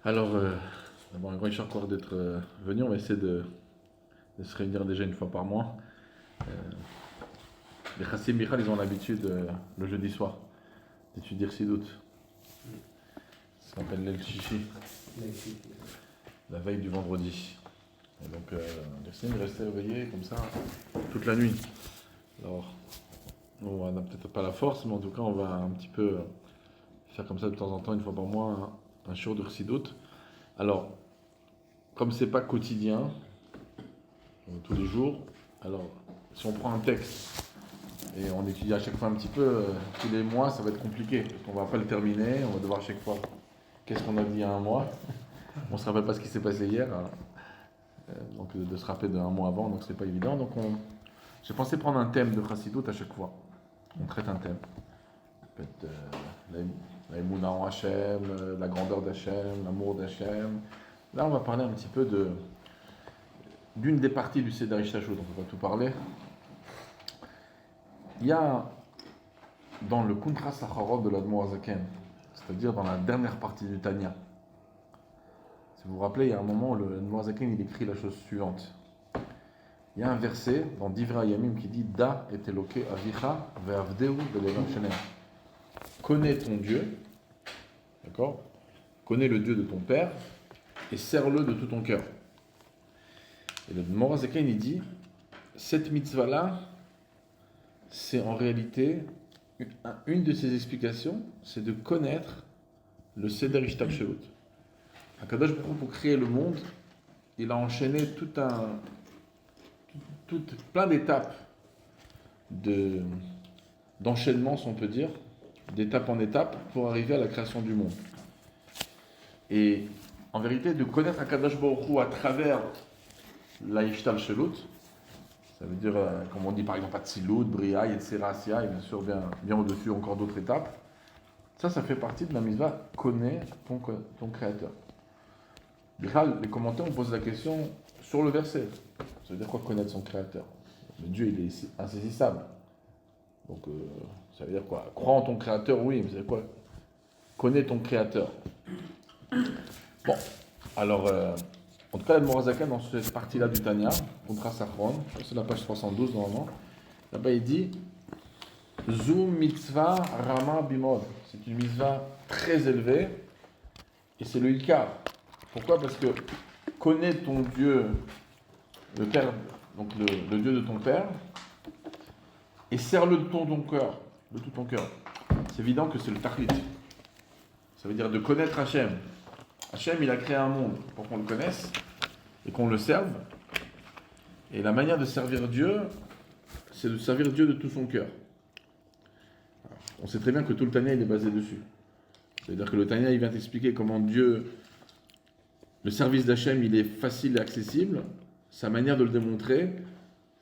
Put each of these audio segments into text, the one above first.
Alors, d'abord, un grand cher encore d'être venu. On va essayer de se réunir déjà une fois par mois. Euh, les Chassim Michal, ils ont l'habitude, le jeudi soir, d'étudier Chassidut. Ça s'appelle l'El Shishi, la veille du vendredi. Et donc, les Chassim, ils restaient réveillés comme ça toute la nuit. Alors, on n'a peut-être pas la force, mais en tout cas, on va un petit peu faire comme ça de temps en temps, une fois par mois, un shiur de Chassidut. Alors, comme c'est pas quotidien, tous les jours. Alors, si on prend un texte et on étudie à chaque fois un petit peu, tous les mois, ça va être compliqué. Parce qu'on va pas le terminer, on va devoir à chaque fois, qu'est-ce qu'on a dit il y a un mois. On se rappelle pas ce qui s'est passé hier, hein. Donc de se rappeler d'un mois avant, donc c'est pas évident. Donc j'ai pensé prendre un thème de Chassidut à chaque fois. On traite un thème. Peut-être la Emouna en Hachem, la grandeur d'Hachem, l'amour d'Hachem. Là, on va parler un petit peu d'une des parties du Seder Ishtashut, on ne peut pas tout parler. Il y a dans le Kuntra Sacharov de l'Admor Azaken, c'est-à-dire dans la dernière partie du Tanya. Si vous vous rappelez, il y a un moment où l'Admor Azaken il écrit la chose suivante. Il y a un verset dans Divrei Yamim qui dit Da et Eloke Avicha ve'avdeu belevam shenem. Connais ton Dieu, d'accord? Connais le Dieu de ton père et sers-le de tout ton cœur. Et l'Admor Azaken il dit cette mitzvah-là, c'est en réalité une de ses explications, c'est de connaître le Seder Ishtalshelut. Akadosh Baruch Hu, pour créer le monde, il a enchaîné plein d'étapes d'enchaînement, si on peut dire, d'étape en étape, pour arriver à la création du monde. Et en vérité, de connaître Akadosh Baruch Hu à travers la Ishtalshelut, ça veut dire, comme on dit par exemple, Atzilut, Bria, Yetzira, Asiya, et bien sûr bien au-dessus encore d'autres étapes. Ça fait partie de la mitzvah, connais ton créateur. Les commentaires ont posé la question sur le verset. Ça veut dire quoi connaître son créateur? Mais Dieu, il est insaisissable. Donc, ça veut dire quoi? Crois en ton créateur, oui, mais c'est quoi? Connais ton créateur. Bon, alors, en tout cas, le Morazaka, dans cette partie-là du Tanya, Kontra Sachron, c'est la page 312 normalement, là-bas il dit Zoom mitzvah rama bimod. C'est une mitzvah très élevée et c'est le Ikar. Pourquoi? Parce que connais ton Dieu, le Père, donc le Dieu de ton Père, et sers-le de tout ton cœur, de tout ton cœur. C'est évident que c'est le Tachlit. Ça veut dire de connaître Hachem. Hachem, il a créé un monde pour qu'on le connaisse et qu'on le serve. Et la manière de servir Dieu, c'est de servir Dieu de tout son cœur. On sait très bien que tout le Tanya, il est basé dessus. C'est-à-dire que le Tanya, il vient t'expliquer comment Dieu, le service d'Hachem, il est facile et accessible. Sa manière de le démontrer,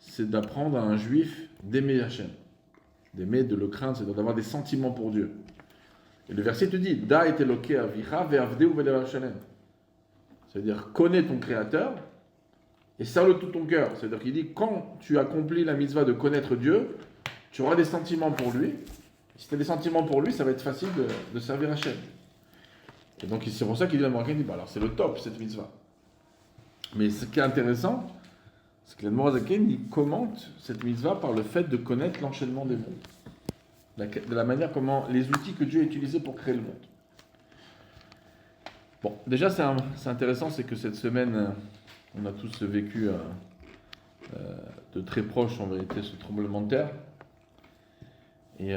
c'est d'apprendre à un juif d'aimer Hachem. D'aimer, de le craindre, c'est d'avoir des sentiments pour Dieu. Et le verset te dit Da et Eloke avicha ve'avdeu belevam shenem. C'est-à-dire, connais ton créateur et sers-le de tout ton cœur. C'est-à-dire qu'il dit quand tu accomplis la mitzvah de connaître Dieu, tu auras des sentiments pour lui. Si tu as des sentiments pour lui, ça va être facile de servir Hachem. Et donc c'est pour ça qu'il dit à Morgan, alors c'est le top cette mitzvah. Mais ce qui est intéressant, c'est que l'Admorazaken il commente cette mitzvah par le fait de connaître l'enchaînement des mondes. De la manière comment les outils que Dieu a utilisés pour créer le monde. Bon, déjà c'est intéressant, c'est que cette semaine, on a tous vécu de très proche en vérité ce tremblement de terre. Et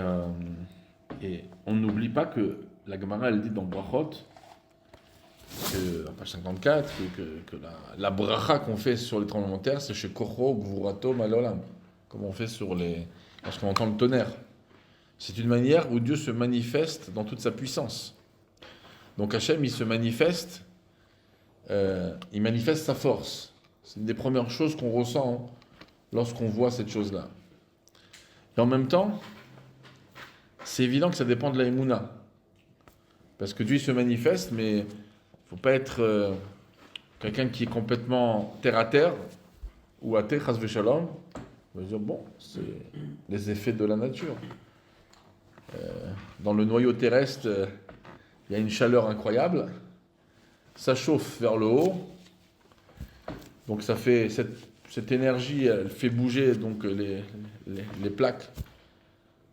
on n'oublie pas que la Gemara elle dit dans Brachot, en page 54, que la bracha qu'on fait sur les tremblements de terre, c'est chez Kocho, Gvurato, Malolam, comme on fait lorsqu'on entend le tonnerre. C'est une manière où Dieu se manifeste dans toute sa puissance. Donc Hachem, il se manifeste, il manifeste sa force. C'est une des premières choses qu'on ressent lorsqu'on voit cette chose-là. Et en même temps, c'est évident que ça dépend de la Emouna. Parce que Dieu se manifeste, mais il ne faut pas être quelqu'un qui est complètement terre à terre, ou athée, chas v'shalom. On va dire, bon, c'est les effets de la nature. Dans le noyau terrestre, il y a une chaleur incroyable. ça chauffe vers le haut. Donc ça fait cette énergie, elle fait bouger donc les plaques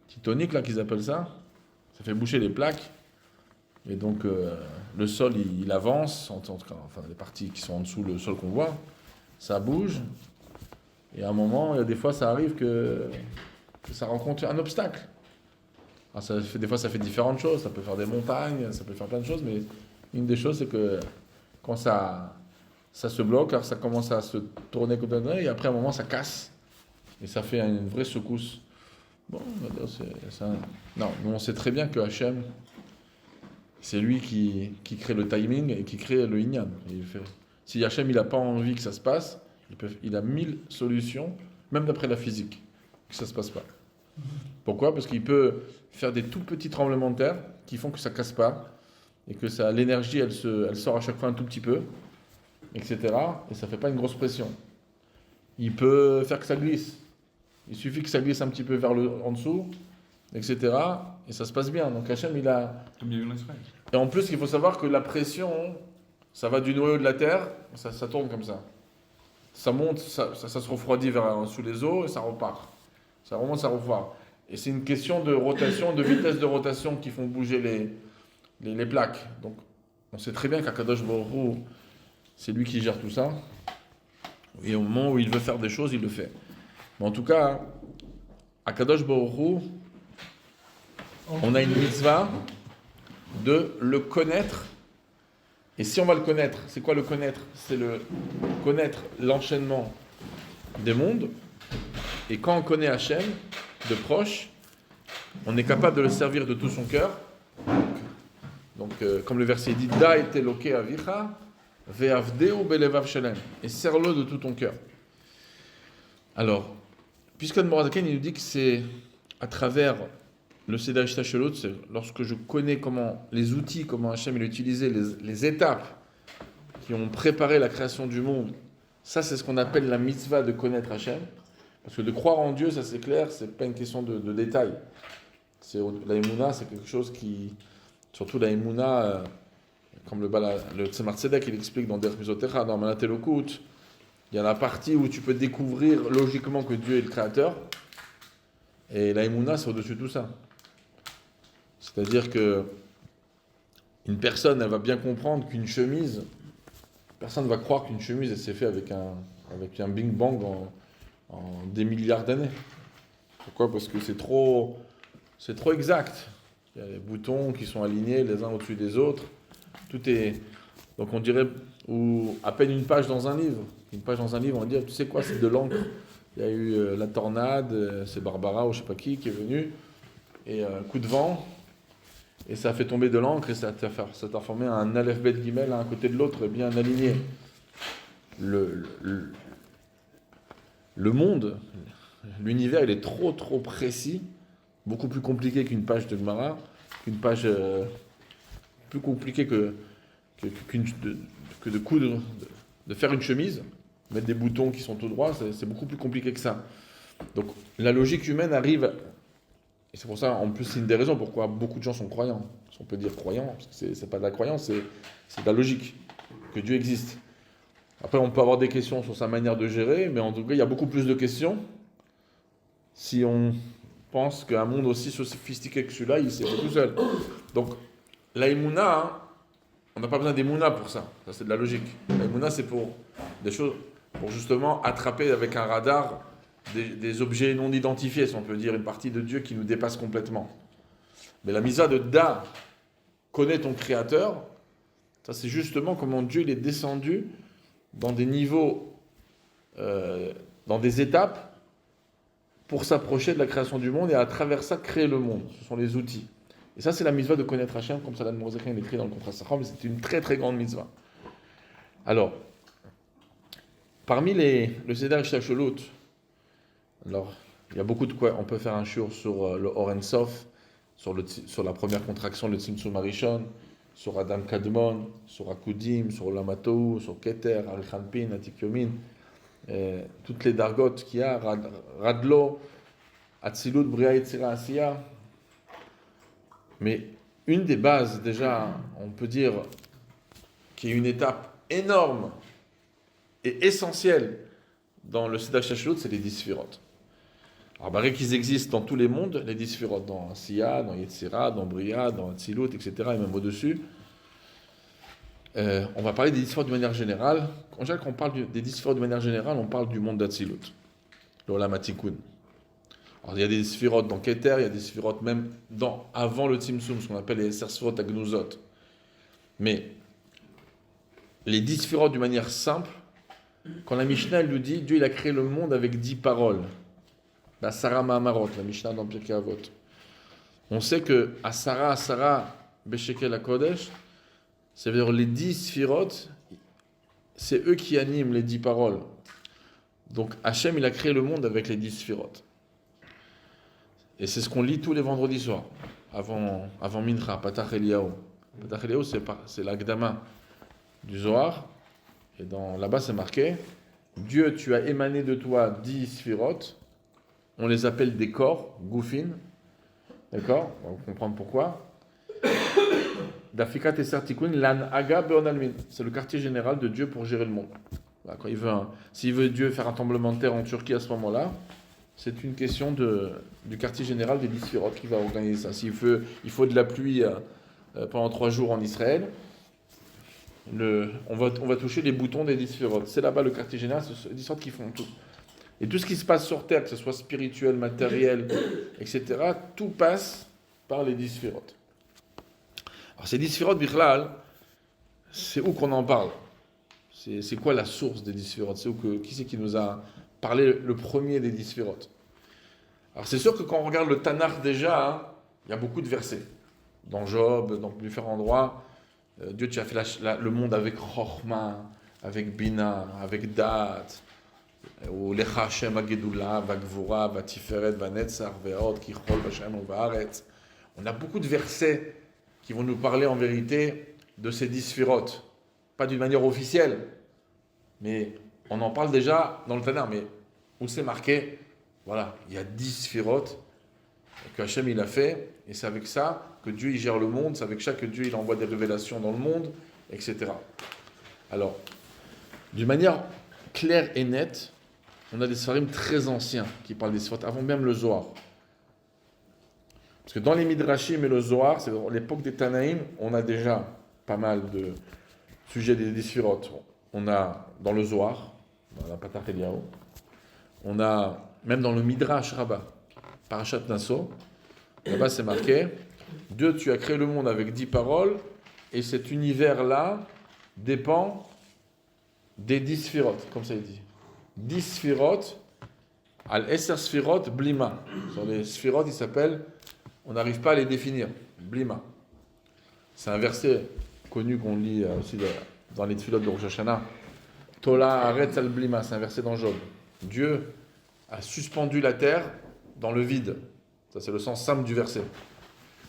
tectoniques là qu'ils appellent ça. Ça fait bouger les plaques. Et donc le sol il avance, en tout cas, enfin les parties qui sont en dessous le sol qu'on voit, ça bouge. Et à un moment, il y a des fois ça arrive que ça rencontre un obstacle. Alors des fois ça fait différentes choses, ça peut faire des montagnes, ça peut faire plein de choses, mais une des choses c'est que quand ça se bloque, alors ça commence à se tourner comme ça, et après à un moment ça casse. Et ça fait une vraie secousse. Bon, on va dire, c'est ça. Non, nous on sait très bien que Hachem, c'est lui qui crée le timing et qui crée le Inyan. Si Hachem il n'a pas envie que ça se passe, il a 1000 solutions, même d'après la physique, que ça ne se passe pas. Pourquoi ? Parce qu'il peut faire des tout petits tremblements de terre qui font que ça ne casse pas et que l'énergie elle sort à chaque fois un tout petit peu, etc. Et ça ne fait pas une grosse pression. Il peut faire que ça glisse. Il suffit que ça glisse un petit peu en dessous, etc. Et ça se passe bien. Donc Hachem, il a... Comme il y a eu en Israël. Et en plus, il faut savoir que la pression, ça va du noyau de la terre, ça tourne comme ça. Ça monte, ça se refroidit sous les eaux et ça repart. Ça remonte, ça repart. Et c'est une question de rotation, de vitesse de rotation qui font bouger les plaques. Donc, on sait très bien qu'Akadosh Baruch Hu, c'est lui qui gère tout ça. Et au moment où il veut faire des choses, il le fait. Mais en tout cas, Akadosh Baruch Hu, on a une mitzvah de le connaître. Et si on va le connaître, c'est quoi le connaître ? C'est connaître l'enchaînement des mondes. Et quand on connaît Hachem de proche, on est capable de le servir de tout son cœur. Donc, comme le verset dit, Da et eloke avicha, ve'avdeu belevav shalem. Et serre-le de tout ton cœur. Alors, puisque Morazaken il nous dit que c'est à travers le Seder Ishtashlut, c'est lorsque je connais les outils, comment Hachem il a utilisé, les étapes qui ont préparé la création du monde, ça c'est ce qu'on appelle la mitzvah de connaître Hachem. Parce que de croire en Dieu, ça c'est clair, c'est pas une question de détail. La Emouna, c'est quelque chose qui, surtout la Emouna, comme le Tzemar Tzedek, il explique dans Der Mizotecha, dans Manat Elokut, il y a la partie où tu peux découvrir logiquement que Dieu est le créateur, et la Emouna, c'est au-dessus de tout ça. C'est-à-dire que une personne, elle va bien comprendre qu'une chemise, personne ne va croire qu'une chemise, elle s'est faite avec un Bing Bang en des milliards d'années. Pourquoi ? Parce que c'est trop exact. Il y a les boutons qui sont alignés les uns au-dessus des autres. Tout est... Donc on dirait, ou à peine une page dans un livre. Une page dans un livre, on va dire, tu sais quoi, c'est de l'encre. Il y a eu la tornade, c'est Barbara ou je ne sais pas qui est venue, et un coup de vent, et ça a fait tomber de l'encre, et ça t'a formé un Aleph Bet Gimel à un côté de l'autre, bien aligné. Le monde, l'univers, il est trop précis, beaucoup plus compliqué qu'une page de Gemara, qu'une page plus compliquée que de coudre, de faire une chemise, mettre des boutons qui sont tout droits, c'est beaucoup plus compliqué que ça. Donc la logique humaine arrive, et c'est pour ça, en plus, c'est une des raisons pourquoi beaucoup de gens sont croyants. Si on peut dire croyants, parce que c'est pas de la croyance, c'est de la logique, que Dieu existe. Après, on peut avoir des questions sur sa manière de gérer, mais en tout cas, il y a beaucoup plus de questions si on pense qu'un monde aussi sophistiqué que celui-là, il s'est fait tout seul. Donc, la Emouna, on n'a pas besoin d'Emouna pour ça. Ça, c'est de la logique. La Emouna, c'est pour des choses, pour justement attraper avec un radar des objets non identifiés, si on peut dire, une partie de Dieu qui nous dépasse complètement. Mais la misa de Da, connais ton Créateur, ça c'est justement comment Dieu il est descendu dans des niveaux, dans des étapes, pour s'approcher de la création du monde et à travers ça créer le monde. Ce sont les outils. Et ça c'est la mitzvah de connaître Hachem, comme ça l'Admor Mozakin est écrit dans le contrat Sachar, mais c'est une très grande mitzvah. Alors, parmi le Seder Ishtashlut, alors il y a beaucoup de quoi. On peut faire un shiur sur le Or Ein Sof, sur la première contraction, le Tzimtzum Arishon, sur Adam Kadmon, sur Akudim, sur Lamatou, sur Keter, Arichanpin, Atik Yomin, toutes les dargotes qu'il y a, Radlo, Atzilut, Bria, Yetzira, Asiya. Mais une des bases, déjà, on peut dire, qui est une étape énorme et essentielle dans le Seder Shashlut, c'est les 10 Sphirot. Alors, barré qu'ils existent dans tous les mondes, les 10 Sphirot, dans Siya, dans Yetzira, dans Bria, dans Atzilut, etc., et même au-dessus. On va parler des 10 Sphirot de manière générale. Quand on parle des 10 Sphirot de manière générale, on parle du monde d'Atzilut, l'Olam HaTikun. Alors, il y a des Sphirot dans Keter, il y a des Sphirot même avant le Tzimtzum, ce qu'on appelle les Esser Sphirot Agnuzot. Mais les 10 Sphirot d'une manière simple, quand la Mishnah elle nous dit Dieu il a créé le monde avec 10 paroles, la Sarah Mahamarot, la Mishnah dans Pirkei Avot, on sait que Asara Beshekel HaKodesh, c'est-à-dire les 10 Sphirot, c'est eux qui animent les 10 paroles. Donc Hachem il a créé le monde avec les 10 Sphirot. Et c'est ce qu'on lit tous les vendredis soirs, avant Mincha, Patach Eliyahu. Patach Eliyahu, c'est l'Agdama du Zohar. Et là-bas, c'est marqué Dieu, tu as émané de toi 10 Sphirot. On les appelle des corps, Goufin. D'accord? On va comprendre pourquoi. Dafikat et Sartikun, Lan Aga Beonalmin. C'est le quartier général de Dieu pour gérer le monde. Là, quand s'il veut Dieu faire un tremblement de terre en Turquie à ce moment-là, c'est une question du quartier général des 10 Sphirot qui va organiser ça. Il faut de la pluie pendant 3 jours en Israël, on va toucher les boutons des 10 Sphirot. C'est là-bas le quartier général, c'est les 10 Sphirot qui font tout. Et tout ce qui se passe sur Terre, que ce soit spirituel, matériel, etc., tout passe par les 10 Sphirot. Alors ces 10 Sphirot, Bichlal, c'est où qu'on en parle? C'est quoi la source des 10 Sphirot? Qui c'est qui nous a parlé le premier des 10 Sphirot? Alors c'est sûr que quand on regarde le Tanakh déjà, il y a beaucoup de versets. Dans Job, dans différents endroits, Dieu, tu as fait le monde avec Chochma, avec Bina, avec Da'at, ou Lecha Hashem Agedula, Vagvura, Vatiferet, Vanetzar, Ve'od, Kichol, Vashem, Va'aretz. On a beaucoup de versets qui vont nous parler en vérité de ces 10 Sphirot. Pas d'une manière officielle, mais on en parle déjà dans le Tanakh. Mais où c'est marqué, voilà, il y a 10 Sphirot que Hachem il a fait, et c'est avec ça que Dieu il gère le monde, c'est avec ça que Dieu il envoie des révélations dans le monde, etc. Alors, d'une manière claire et nette, on a des Sfarim très anciens qui parlent des Sphirot, avant même le Zohar. Parce que dans les Midrashim et le Zohar, c'est à l'époque des Tanaïm, on a déjà pas mal de sujets des Sphirot. On a dans le Zohar, dans la Patach Eliyahu, on a même dans le Midrash Rabbah, Parashat Nasso, là-bas c'est marqué Dieu, tu as créé le monde avec 10 paroles, et cet univers-là dépend des 10 Sphirot, comme ça il dit. 10 Sphirot, Al-Esser Sphirot, Blima. Sur les Sphirot, ils s'appellent, on n'arrive pas à les définir, Blima. C'est un verset connu qu'on lit aussi dans les Tfilot de Rosh Hashanah. Tola Aretz al-Blima, c'est un verset dans Job. Dieu a suspendu la terre dans le vide. Ça, c'est le sens simple du verset.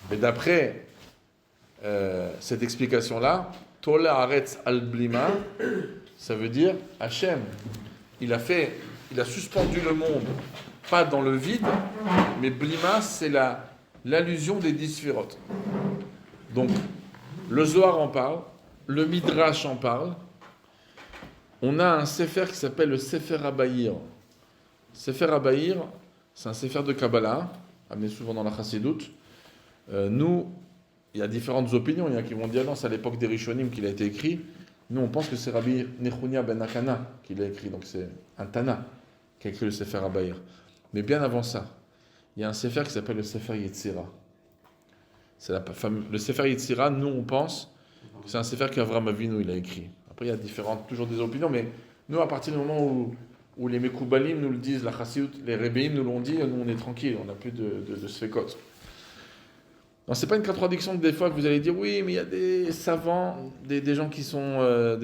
Mais d'après cette explication-là, Tola Aretz al-Blima, ça veut dire Hachem, il a suspendu le monde, pas dans le vide, mais Blima, c'est l'allusion des 10 Sphirot. Donc, le Zohar en parle, le Midrash en parle. On a un Sefer qui s'appelle le Sefer Abayir. Sefer Abayir, c'est un Sefer de Kabbalah, amené souvent dans la Chassidoute. Nous, il y a différentes opinions. Il y en a qui vont dire non, c'est à l'époque des Rishonim qu'il a été écrit. Nous, on pense que c'est Rabbi Nechunia ben Akana qui l'a écrit. Donc c'est un Tana qui a écrit le Sefer Abayir. Mais bien avant ça, il y a un Sefer qui s'appelle le Sefer Yetzira. Le Sefer Yetzira, nous, on pense que c'est un Sefer qu'Avraham Avinu il a écrit. Après, il y a toujours des opinions, mais nous, à partir du moment où les Mekoubalim nous le disent, la Chassidut, les Rebbeim nous l'ont dit, nous, on est tranquille, on n'a plus de Sfekot. Non, c'est pas une contradiction des fois que vous allez dire, oui, mais il y a des savants, des gens qui font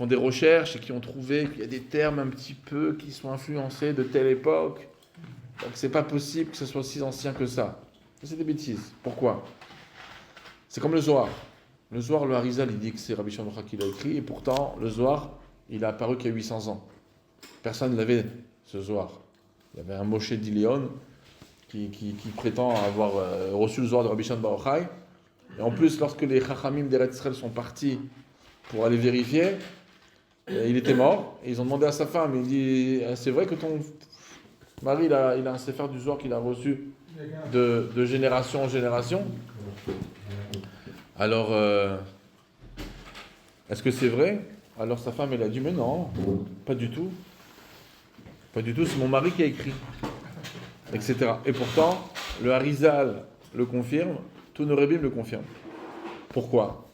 des recherches et qui ont trouvé qu'il y a des termes un petit peu qui sont influencés de telle époque. Donc, c'est pas possible que ce soit aussi ancien que ça. C'est des bêtises. Pourquoi? C'est comme le Zohar. Le Zohar, le Harizal, il dit que c'est Rabbi Shimon qui l'a écrit, et pourtant, le Zohar, il a apparu qu'il y a 800 ans. Personne ne l'avait, ce Zohar. Il y avait un Moshe d'Iléon qui prétend avoir reçu le Zohar de Rabbi Shimon Bar Yochai. Et en plus, lorsque les Chachamim d'Eretz Israël sont partis pour aller vérifier. Et il était mort. Et ils ont demandé à sa femme, il dit, ah, c'est vrai que ton mari, il a un Sefer du Zohar qu'il a reçu de génération en génération. Alors, est-ce que c'est vrai? Alors sa femme, elle a dit, mais non, pas du tout. Pas du tout, c'est mon mari qui a écrit. Etc. Et pourtant, le Harizal le confirme, tous nos Rébim le confirment. Pourquoi?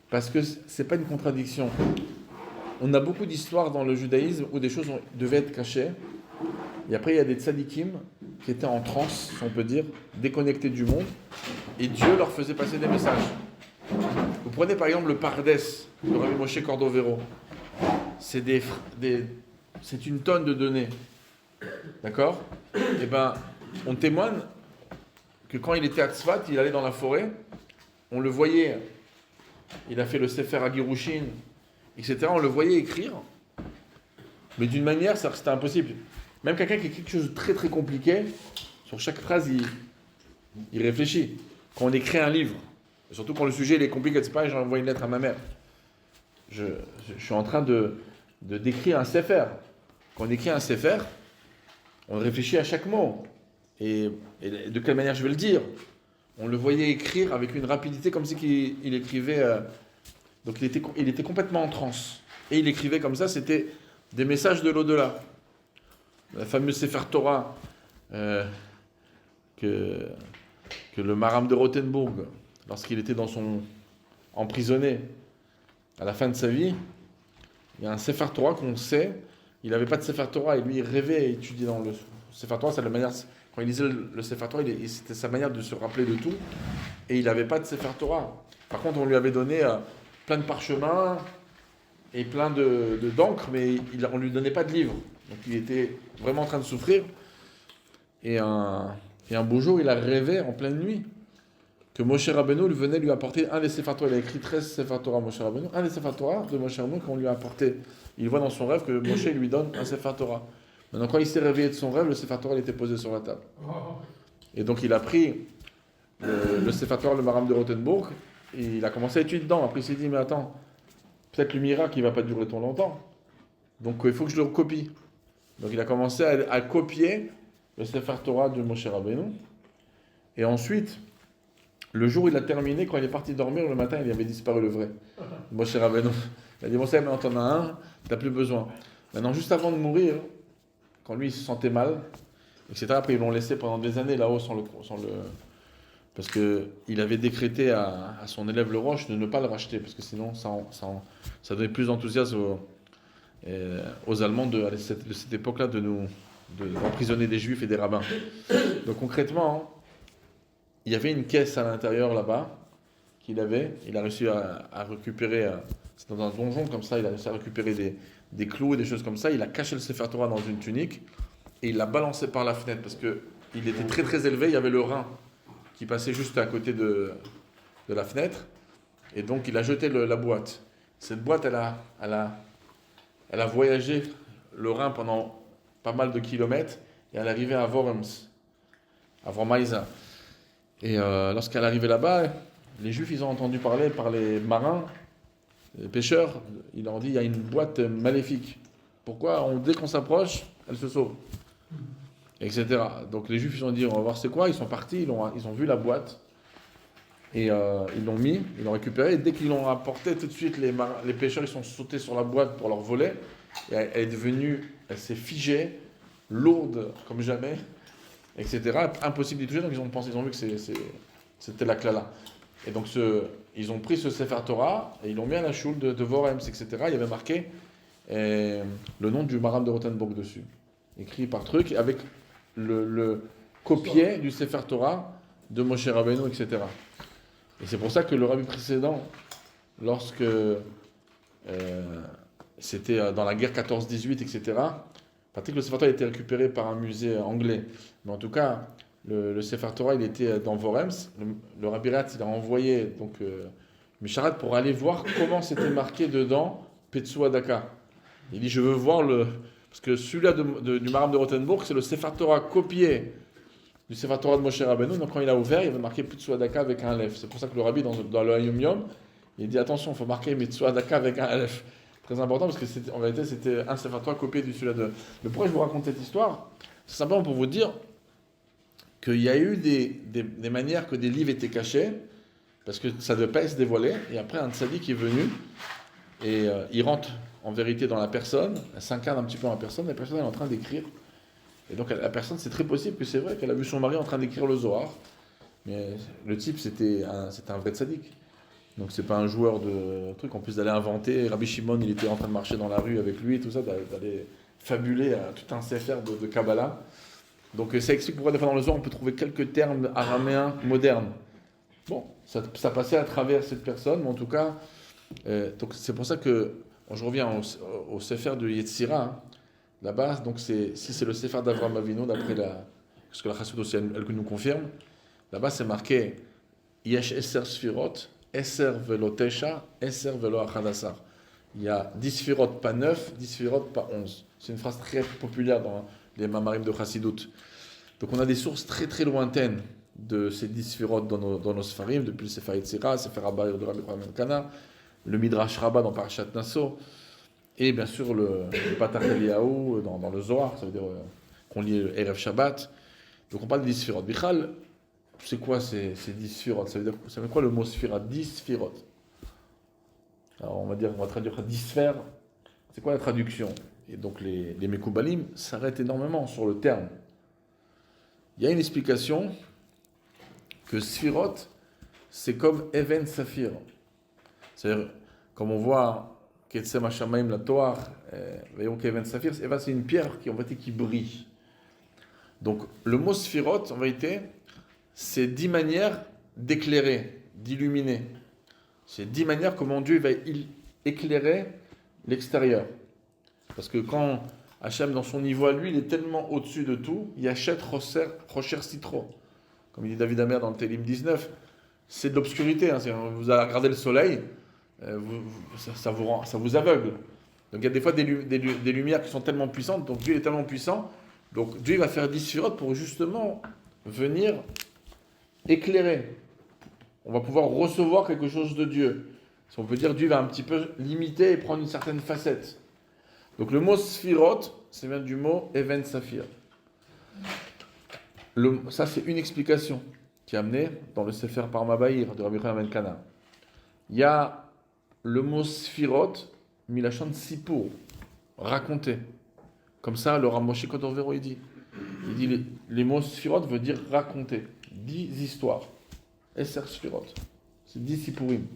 Parce que c'est pas une contradiction. On a beaucoup d'histoires dans le judaïsme où des choses devaient être cachées. Et après, il y a des tzadikim qui étaient en transe, si on peut dire, déconnectés du monde. Et Dieu leur faisait passer des messages. Vous prenez par exemple le Pardes de Rabbi Moshe Cordovero. C'est une tonne de données. D'accord? Eh bien, on témoigne que quand il était à Tzfat, il allait dans la forêt, on le voyait, il a fait le Sefer Agirushin, etc. On le voyait écrire, mais d'une manière, c'était impossible. Même quelqu'un qui écrit quelque chose de très très compliqué, sur chaque phrase, il réfléchit. Quand on écrit un livre, et surtout quand le sujet il est compliqué, c'est pas j'ai envoyé une lettre à ma mère. Je suis en train de d'écrire un Sefer. Quand on écrit un Sefer, on réfléchit à chaque mot. Et de quelle manière je vais le dire. On le voyait écrire avec une rapidité comme si il écrivait. Donc il était complètement en transe. Et il écrivait comme ça, c'était des messages de l'au-delà. La fameuse Sefer Torah que le Maram de Rothenburg, lorsqu'il était emprisonné à la fin de sa vie, il y a un Sefer Torah qu'on sait, il n'avait pas de Sefer Torah et lui il rêvait et étudiait dans le Sefer Torah, c'est la manière, quand il lisait le Sefer Torah, c'était sa manière de se rappeler de tout et il n'avait pas de Sefer Torah. Par contre, on lui avait donné plein de parchemins et plein d'encre, mais on ne lui donnait pas de livre. Donc il était vraiment en train de souffrir. Et un beau jour, il a rêvé en pleine nuit que Moshe Rabbeinu venait lui apporter un des Sefer Torah. Il a écrit 13 Sefer Torah Moshe Rabbeinu. Un des Sefer Torah de Moshe Rabbeinu qu'on lui a apporté. Il voit dans son rêve que Moshe lui donne un Sefer Torah. Maintenant, quand il s'est réveillé de son rêve, le Sefer Torah était posé sur la table. Et donc il a pris le Sefer Torah, le Maram de Rothenburg, et il a commencé à étudier dedans. Après il s'est dit, mais attends, peut-être le miracle il ne va pas durer trop longtemps. Donc il faut que je le copie. Donc il a commencé à copier le Sefer Torah de Moshe Rabbeinu. Et ensuite, le jour où il a terminé, quand il est parti dormir, le matin, il avait disparu le vrai. Moshe Rabbeinu. Il a dit, bon, ça, maintenant t'en as un, t'as plus besoin. Maintenant, juste avant de mourir, quand lui, il se sentait mal, etc., après, ils l'ont laissé pendant des années là-haut parce qu'il avait décrété à son élève le Roche de ne pas le racheter, parce que sinon, ça donnait plus d'enthousiasme aux Allemands de cette époque-là d'emprisonner des Juifs et des rabbins. Donc concrètement, il y avait une caisse à l'intérieur là-bas qu'il avait. Il a réussi à récupérer, c'est dans un donjon comme ça, il a réussi à récupérer des clous et des choses comme ça. Il a caché le Sefer Torah dans une tunique et il l'a balancé par la fenêtre parce qu'il était très très élevé. Il y avait le Rhin qui passait juste à côté de la fenêtre et donc il a jeté la boîte. Cette boîte, elle a voyagé le Rhin pendant pas mal de kilomètres et elle arrivait à Worms, à Wormaisa. Et lorsqu'elle est arrivée là-bas, les Juifs, ils ont entendu parler par les marins, les pêcheurs. Ils leur ont dit, il y a une boîte maléfique. Pourquoi dès qu'on s'approche, elle se sauve, etc. Donc les Juifs, ils ont dit, on va voir c'est quoi. Ils sont partis, ils ont vu la boîte. Et ils l'ont mis, ils l'ont récupéré. Et dès qu'ils l'ont rapporté, tout de suite, les pêcheurs, ils sont sautés sur la boîte pour leur voler. Et elle s'est figée, lourde comme jamais, etc. Impossible d'y toucher, donc ils ont vu que c'était la clala. Et donc ils ont pris ce Sefer Torah et ils l'ont mis à la choule de Worms, etc. Il y avait marqué le nom du Maram de Rothenburg dessus, écrit par truc, avec le copier du Sefer Torah de Moshe Rabbeinu, etc. Et c'est pour ça que le rabbi précédent, lorsque c'était dans la guerre 14-18, etc., Patrick, le Sefer Torah a été récupéré par un musée anglais. Mais en tout cas, le Sefer Torah, il était dans Worms. Le Rabbi Ratz, il a envoyé Misharat pour aller voir comment c'était marqué dedans Petsu Adaka. Il dit, je veux voir parce que celui-là du Maram de Rothenburg, c'est le Sefer Torah copié du Sefer Torah de Moshe Rabbeinu. Donc quand il a ouvert, il avait marqué Petsu Adaka avec un lef. C'est pour ça que le Rabbi, dans le Hayom Yom, Il dit attention, il faut marquer Mitzvah Daka avec un Aleph. Très important parce que en vérité c'était un Sefer Torah copié du celui-là de. Mais pourquoi je vous raconte cette histoire? C'est simplement pour vous dire qu'il y a eu des manières que des livres étaient cachés, parce que ça ne devait pas se dévoiler, et après un tzaddik est venu, et il rentre en vérité dans la personne, elle s'incarne un petit peu dans la personne elle est en train d'écrire. Et donc la personne, c'est très possible que c'est vrai qu'elle a vu son mari en train d'écrire le Zohar, mais le type c'était un vrai tzaddik. Donc c'est pas un joueur de truc, en plus d'aller inventer, Rabbi Shimon il était en train de marcher dans la rue avec lui et tout ça, d'aller fabuler tout un sefer de Kabbalah. Donc ça explique pourquoi des fois dans le Zohar on peut trouver quelques termes araméens modernes. Bon, ça passait à travers cette personne, mais en tout cas, donc c'est pour ça que, je reviens au sefer de Yetzira, hein, là-bas, donc si c'est le sefer d'Avraham Avinu, d'après ce que la Chassidut aussi elle nous confirme, là-bas c'est marqué Yesh Eser Sfirot, Eser velo Tesha, Eser velo Achadasar. Il y a 10 sfirot, pas 9, 10 sfirot, pas 11. C'est une phrase très populaire dans les Mamarim de Chassidut. Donc on a des sources très très lointaines de ces 10 sfirot dans nos Sfarim, depuis le Sefer Yetzira, Sefer Abayir de Rabbi Yochanan Kana, le Midrash Rabbah dans Parashat Nasso, et bien sûr le Patar Eliyahu dans le Zohar, ça veut dire qu'on lit le Erev Shabbat. Donc on parle de 10 sfirot. Bichal, c'est quoi ces 10 sfirot? Ça veut dire quoi le mot sphira? 10 sfirot. Alors on va traduire 10 sphères. C'est quoi la traduction? Et donc les Mekoubalim s'arrêtent énormément sur le terme. Il y a une explication que Sphirot, c'est comme Even Saphir. C'est-à-dire, comme on voit, Ketsem Hashamaim la Toar, voyons qu'Even Saphir, c'est une pierre qui brille. Donc, le mot Sphirot, en vérité, c'est 10 manières d'éclairer, d'illuminer. C'est 10 manières comment Dieu va éclairer l'extérieur. Parce que quand Hachem, dans son niveau à lui, il est tellement au-dessus de tout, il achète Rocher Citro. Comme il dit David Amer dans le Télim 19, c'est de l'obscurité. Hein. Vous allez regarder le soleil, ça vous aveugle. Donc il y a des fois des lumières qui sont tellement puissantes, donc Dieu est tellement puissant, donc Dieu va faire 10 sphirotes pour justement venir éclairer. On va pouvoir recevoir quelque chose de Dieu. Si on peut dire, Dieu va un petit peu limiter et prendre une certaine facette. Donc le mot Sphirot, ça vient du mot Even Saphir. Ça, c'est une explication qui est amenée dans le Sefer Parma Bahir de Rabbi Yochanan Kana. Il y a le mot Sphirot, Milachon Sipur, raconter. Comme ça, le Ramoshi Kodorvero, il dit les mots Sphirot veut dire raconter. 10 histoires. Esser Sphirot. C'est 10 Sipurim.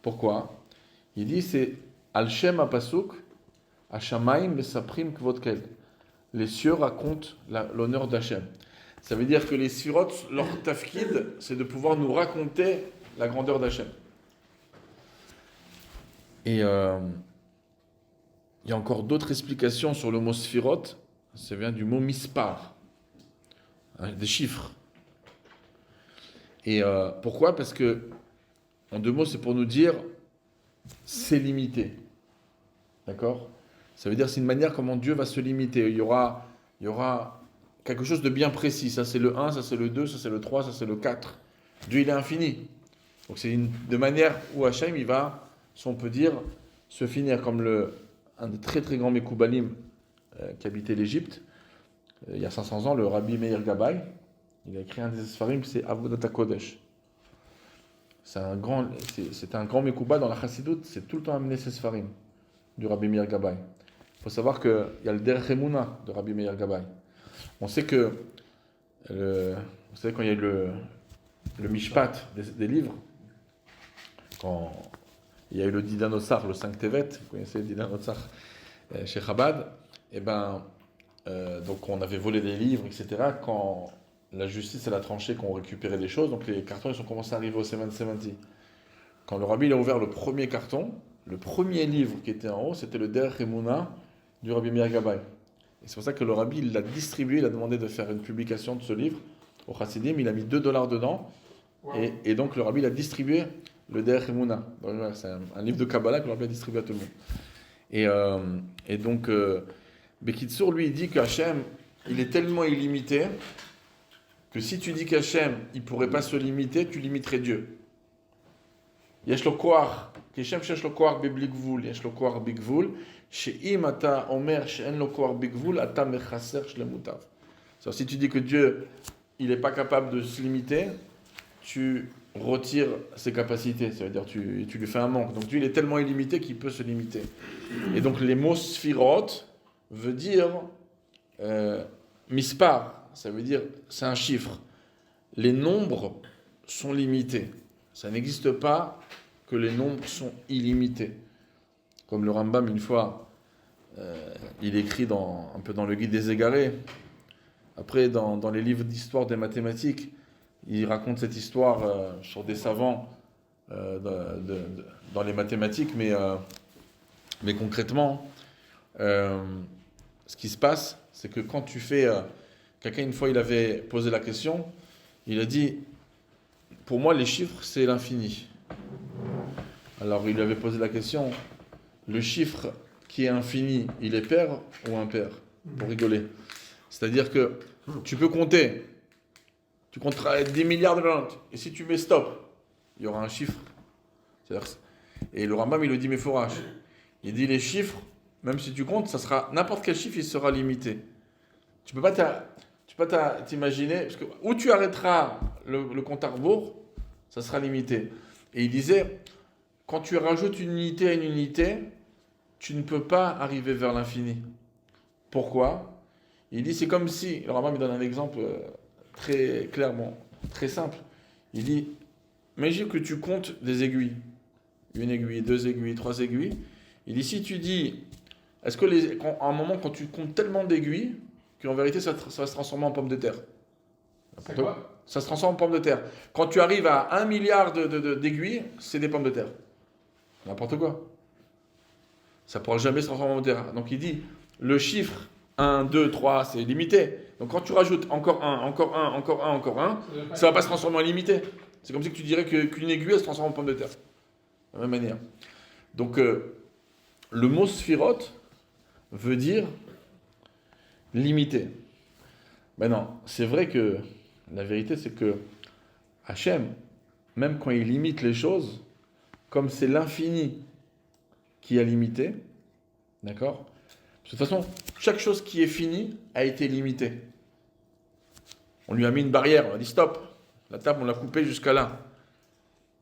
Pourquoi? Il dit c'est Al-Shem Apasuk, Hashamaim Mesaprim Kvodkel. Les cieux racontent l'honneur d'Hachem. Ça veut dire que les Sphirot, leur tafkid, c'est de pouvoir nous raconter la grandeur d'Hachem. Et il y a encore d'autres explications sur le mot Sphirot. Ça vient du mot Mispar, des chiffres. Et pourquoi? Parce que, en 2 mots, c'est pour nous dire c'est limité. D'accord? Ça veut dire c'est une manière comment Dieu va se limiter. Il y aura quelque chose de bien précis. Ça c'est le 1, ça c'est le 2, ça c'est le 3, ça c'est le 4. Dieu il est infini. Donc c'est de manière où Hachem il va, si on peut dire, se finir comme un des très très grands Mekoubalim qui habitait l'Égypte il y a 500 ans, le Rabbi Meir Gabbai. Il a écrit un des Sfarim, c'est Avodat HaKodesh. C'est un grand Mekouba dans la Chassidut, c'est tout le temps amené ces Sfarim du Rabbi Meir Gabbai. Il faut savoir qu'il y a le Derech Emuna de Rabbi Meir Gabbai. On sait que, vous savez, quand il y a eu le Mishpat des livres, quand il y a eu le Didan Otsar, le 5 Tevet, vous connaissez le Didan Otsar chez Chabad, et donc on avait volé des livres, etc. Quand la justice elle a tranché qu'on récupérait des choses, donc les cartons ils ont commencé à arriver au 770. Quand le Rabbi il a ouvert le premier carton, le premier livre qui était en haut, c'était le Derech Emuna du Rabbi Meir Gabbai. Et c'est pour ça que le Rabbi, il l'a distribué, il a demandé de faire une publication de ce livre au Chassidim, il a mis $2 dedans, wow. Et donc le Rabbi, il a distribué le Derech Emuna. C'est un livre de Kabbalah que le Rabbi a distribué à tout le monde. Et donc, Bekitsour, lui, il dit qu'Hachem, il est tellement illimité, que si tu dis qu'Hachem, il ne pourrait pas se limiter, tu limiterais Dieu. יש לו כוח, כשם שיש לו כוח בלי גבול, יש לו כוח בגבול, שאם אתה אומר שאין לו כוח בגבול, אתה מחסר שלמותיו. C'est-à-dire, si tu dis que Dieu, il n'est pas capable de se limiter, tu retires ses capacités, ça veut dire tu lui fais un manque. Donc Dieu, il est tellement illimité qu'il peut se limiter. Et donc les mots sphirot veut dire mispar, ça veut dire c'est un chiffre. Les nombres sont limités. Ça n'existe pas que les nombres sont illimités. Comme le Rambam, une fois, il écrit un peu dans le Guide des égarés. Après, dans les livres d'histoire des mathématiques, il raconte cette histoire sur des savants dans les mathématiques, mais concrètement, ce qui se passe, c'est que quand tu fais... quelqu'un, une fois, il avait posé la question, il a dit, pour moi, les chiffres, c'est l'infini. Alors, il lui avait posé la question, le chiffre qui est infini, il est pair ou impair? Pour rigoler. C'est-à-dire que tu peux compter, tu compteras 10 milliards de langues, et si tu mets stop, il y aura un chiffre. Et le Rambam, il le dit, mais fourrage. Il dit, les chiffres, même si tu comptes, ça sera, n'importe quel chiffre, il sera limité. Tu peux pas t'imaginer, parce que où tu arrêteras le compte à rebours, ça sera limité. Et il disait, quand tu rajoutes une unité à une unité, tu ne peux pas arriver vers l'infini. Pourquoi? Il dit, c'est comme si, le Rambam me donne un exemple très clairement, très simple. Il dit, imagine que tu comptes des aiguilles. Une aiguille, 2 aiguilles, 3 aiguilles. Il dit, si tu dis, est-ce que à un moment, quand tu comptes tellement d'aiguilles, qu'en vérité, ça va se transformer en pomme de terre. C'est quoi? Ça se transforme en pomme de terre. Quand tu arrives à 1 milliard d'aiguilles, c'est des pommes de terre. N'importe quoi. Ça ne pourra jamais se transformer en pomme de terre. Donc il dit, le chiffre 1, 2, 3, c'est limité. Donc quand tu rajoutes encore un, encore un, encore un, encore un, ça ne va pas se transformer en limité. C'est comme si tu dirais qu'une aiguille, elle se transforme en pomme de terre. De la même manière. Donc le mot sphiroth veut dire limité. Maintenant, c'est vrai que la vérité, c'est que Hachem, même quand il limite les choses, comme c'est l'infini qui a limité, d'accord? De toute façon, chaque chose qui est finie a été limitée. On lui a mis une barrière, on a dit stop. La table, on l'a coupée jusqu'à là.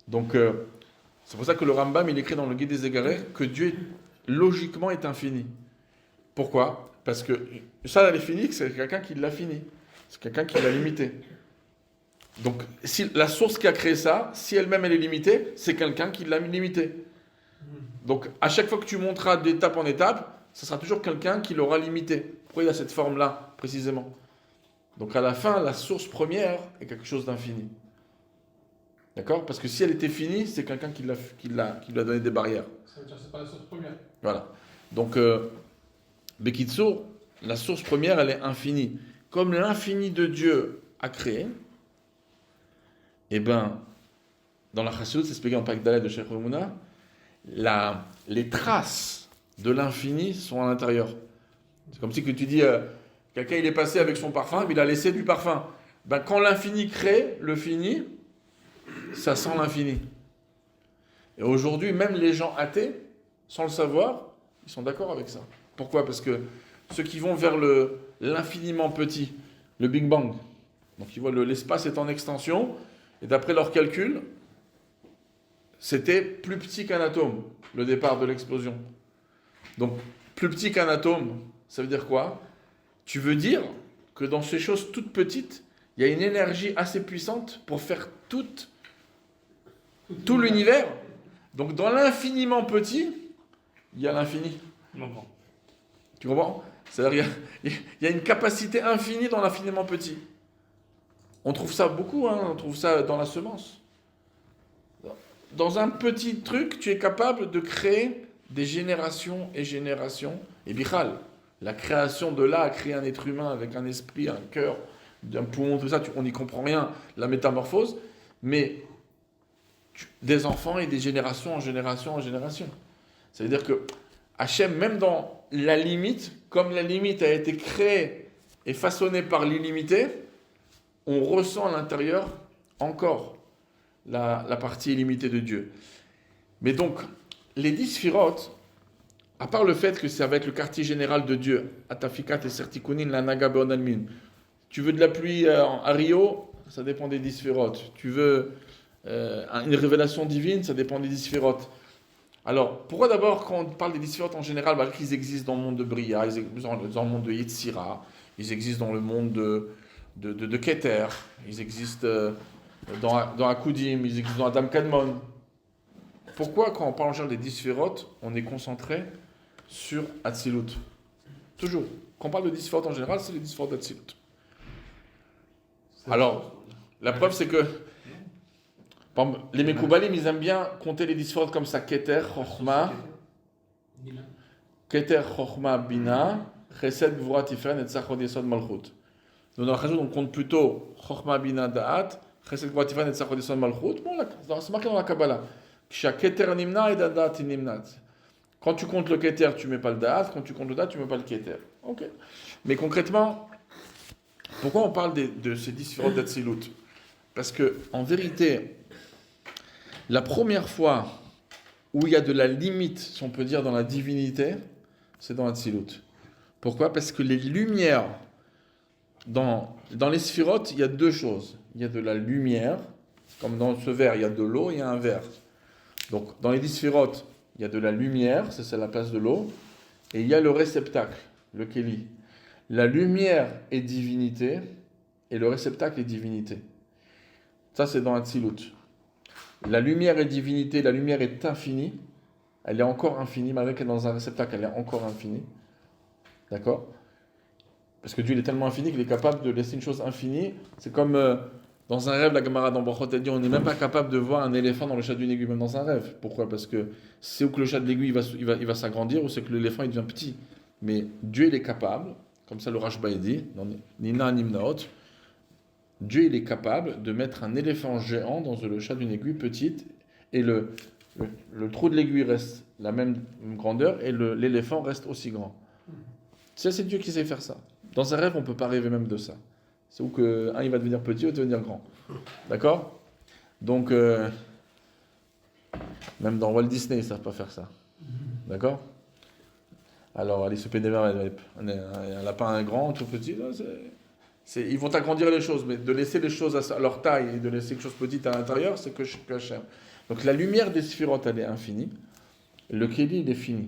Donc, c'est pour ça que le Rambam, il écrit dans le Guide des égarés que Dieu, logiquement, est infini. Pourquoi? Parce que ça, elle est finie, c'est quelqu'un qui l'a fini. C'est quelqu'un qui l'a limité. Donc, si la source qui a créé ça, si elle-même elle est limitée, c'est quelqu'un qui l'a limité. Donc, à chaque fois que tu monteras d'étape en étape, ce sera toujours quelqu'un qui l'aura limité. Pourquoi il a cette forme-là, précisément? Donc, à la fin, la source première est quelque chose d'infini. D'accord? Parce que si elle était finie, c'est quelqu'un qui lui a donné des barrières. Ça veut dire que c'est pas la source première. Voilà. Donc, Bekitsour, la source première, elle est infinie. Comme l'infini de Dieu a créé, eh bien, dans la Chassidut, c'est expliqué en Pâques d'Aled de Sheikh Ramuna, les traces de l'infini sont à l'intérieur. C'est comme si que tu dis, quelqu'un il est passé avec son parfum, mais il a laissé du parfum. Ben, quand l'infini crée le fini, ça sent l'infini. Et aujourd'hui, même les gens athées, sans le savoir, ils sont d'accord avec ça. Pourquoi? Parce que ceux qui vont vers l'infiniment petit, le Big Bang, donc ils voient l'espace est en extension, et d'après leurs calculs, c'était plus petit qu'un atome, le départ de l'explosion. Donc, plus petit qu'un atome, ça veut dire quoi? Tu veux dire que dans ces choses toutes petites, il y a une énergie assez puissante pour faire tout l'univers. Donc, dans l'infiniment petit, il y a l'infini. Tu comprends? C'est-à-dire il y a une capacité infinie dans l'infiniment petit. On trouve ça beaucoup, on trouve ça dans la semence. Dans un petit truc, tu es capable de créer des générations et générations. Et Bichal, la création de là a créé un être humain avec un esprit, un cœur, un poumon, tout ça, on n'y comprend rien, la métamorphose, mais des enfants et des générations en génération en génération. Ça veut dire que Hachem, même dans la limite, comme la limite a été créée et façonnée par l'illimité, on ressent à l'intérieur encore la partie illimitée de Dieu. Mais donc, les 10 sphirotes, à part le fait que c'est avec le quartier général de Dieu, Atafikat et Sertikunin, la Naga Beonalmin, tu veux de la pluie à Rio, ça dépend des 10 sphirotes. Tu veux une révélation divine, ça dépend des 10 sphirotes. Alors, pourquoi d'abord, quand on parle des 10 sphirotes en général, bah, qu'ils existent dans le monde de Bria, ils existent dans le monde de Yetzira, ils existent dans le monde de Keter, ils existent dans Akudim, ils existent dans Adam Kadmon. Pourquoi, quand on parle en général des 10 sphirotes, on est concentré sur Atzilut? Toujours. Quand on parle de 10 sphirotes en général, c'est les 10 sphirotes d'Atzilut. Alors, la preuve, c'est que les Mekoubalim, ils aiment bien compter les 10 sphirotes comme ça. Keter, Chochma, Bina, Chesed, Gvura, Tiferet, et Tzachod, Yesod, Malchut. Nous, dans la Chazot, on compte plutôt Chochma, Bina, Da'at, Chesed, Gvura, Tiferet, et Tzachod, Yesod, Malchut. Bon, c'est marqué dans la Kabbalah. Keter nimna et Da'at nimnat. Quand tu comptes le Keter, tu ne mets pas le Da'at. Quand tu comptes le Da'at, tu ne mets pas le Keter. Ok. Mais concrètement, pourquoi on parle de ces 10 sphirotes d'Atzilut? Parce que, en vérité, la première fois où il y a de la limite, si on peut dire, dans la divinité, c'est dans Atzilut. Pourquoi? Parce que les lumières, dans les sphirotes, il y a deux choses. Il y a de la lumière, comme dans ce verre, il y a de l'eau, il y a un verre. Donc, dans les 10 sphirotes, il y a de la lumière, c'est la place de l'eau, et il y a le réceptacle, le Kéli. La lumière est divinité, et le réceptacle est divinité. Ça, c'est dans Atzilut. La lumière est divinité, la lumière est infinie, elle est encore infinie, malgré qu'elle est dans un réceptacle, elle est encore infinie. D'accord? Parce que Dieu il est tellement infini qu'il est capable de laisser une chose infinie. C'est comme dans un rêve, la Gemara dans Brachot a dit, on n'est même pas capable de voir un éléphant dans le chat d'une aiguille, même dans un rêve. Pourquoi? Parce que c'est où que le chat de l'aiguille il va s'agrandir, ou c'est que l'éléphant il devient petit. Mais Dieu il est capable, comme ça le Rashba dit, dans Nina Nimnaot, Dieu il est capable de mettre un éléphant géant dans le chat d'une aiguille petite, et le trou de l'aiguille reste la même grandeur, et l'éléphant reste aussi grand. Ça, c'est Dieu qui sait faire ça. Dans un rêve, on ne peut pas rêver même de ça. C'est où que un il va devenir petit, l'autre devenir grand. D'accord? Donc, même dans Walt Disney, ils ne savent pas faire ça. D'accord? Alors, Alice au Pays des Merveilles, un lapin grand, tout petit, là, ils vont agrandir les choses, mais de laisser les choses à leur taille et de laisser quelque chose de petit à l'intérieur, c'est que Hachem. Donc, la lumière des sphirotes, elle est infinie. Le Kéli, il est fini.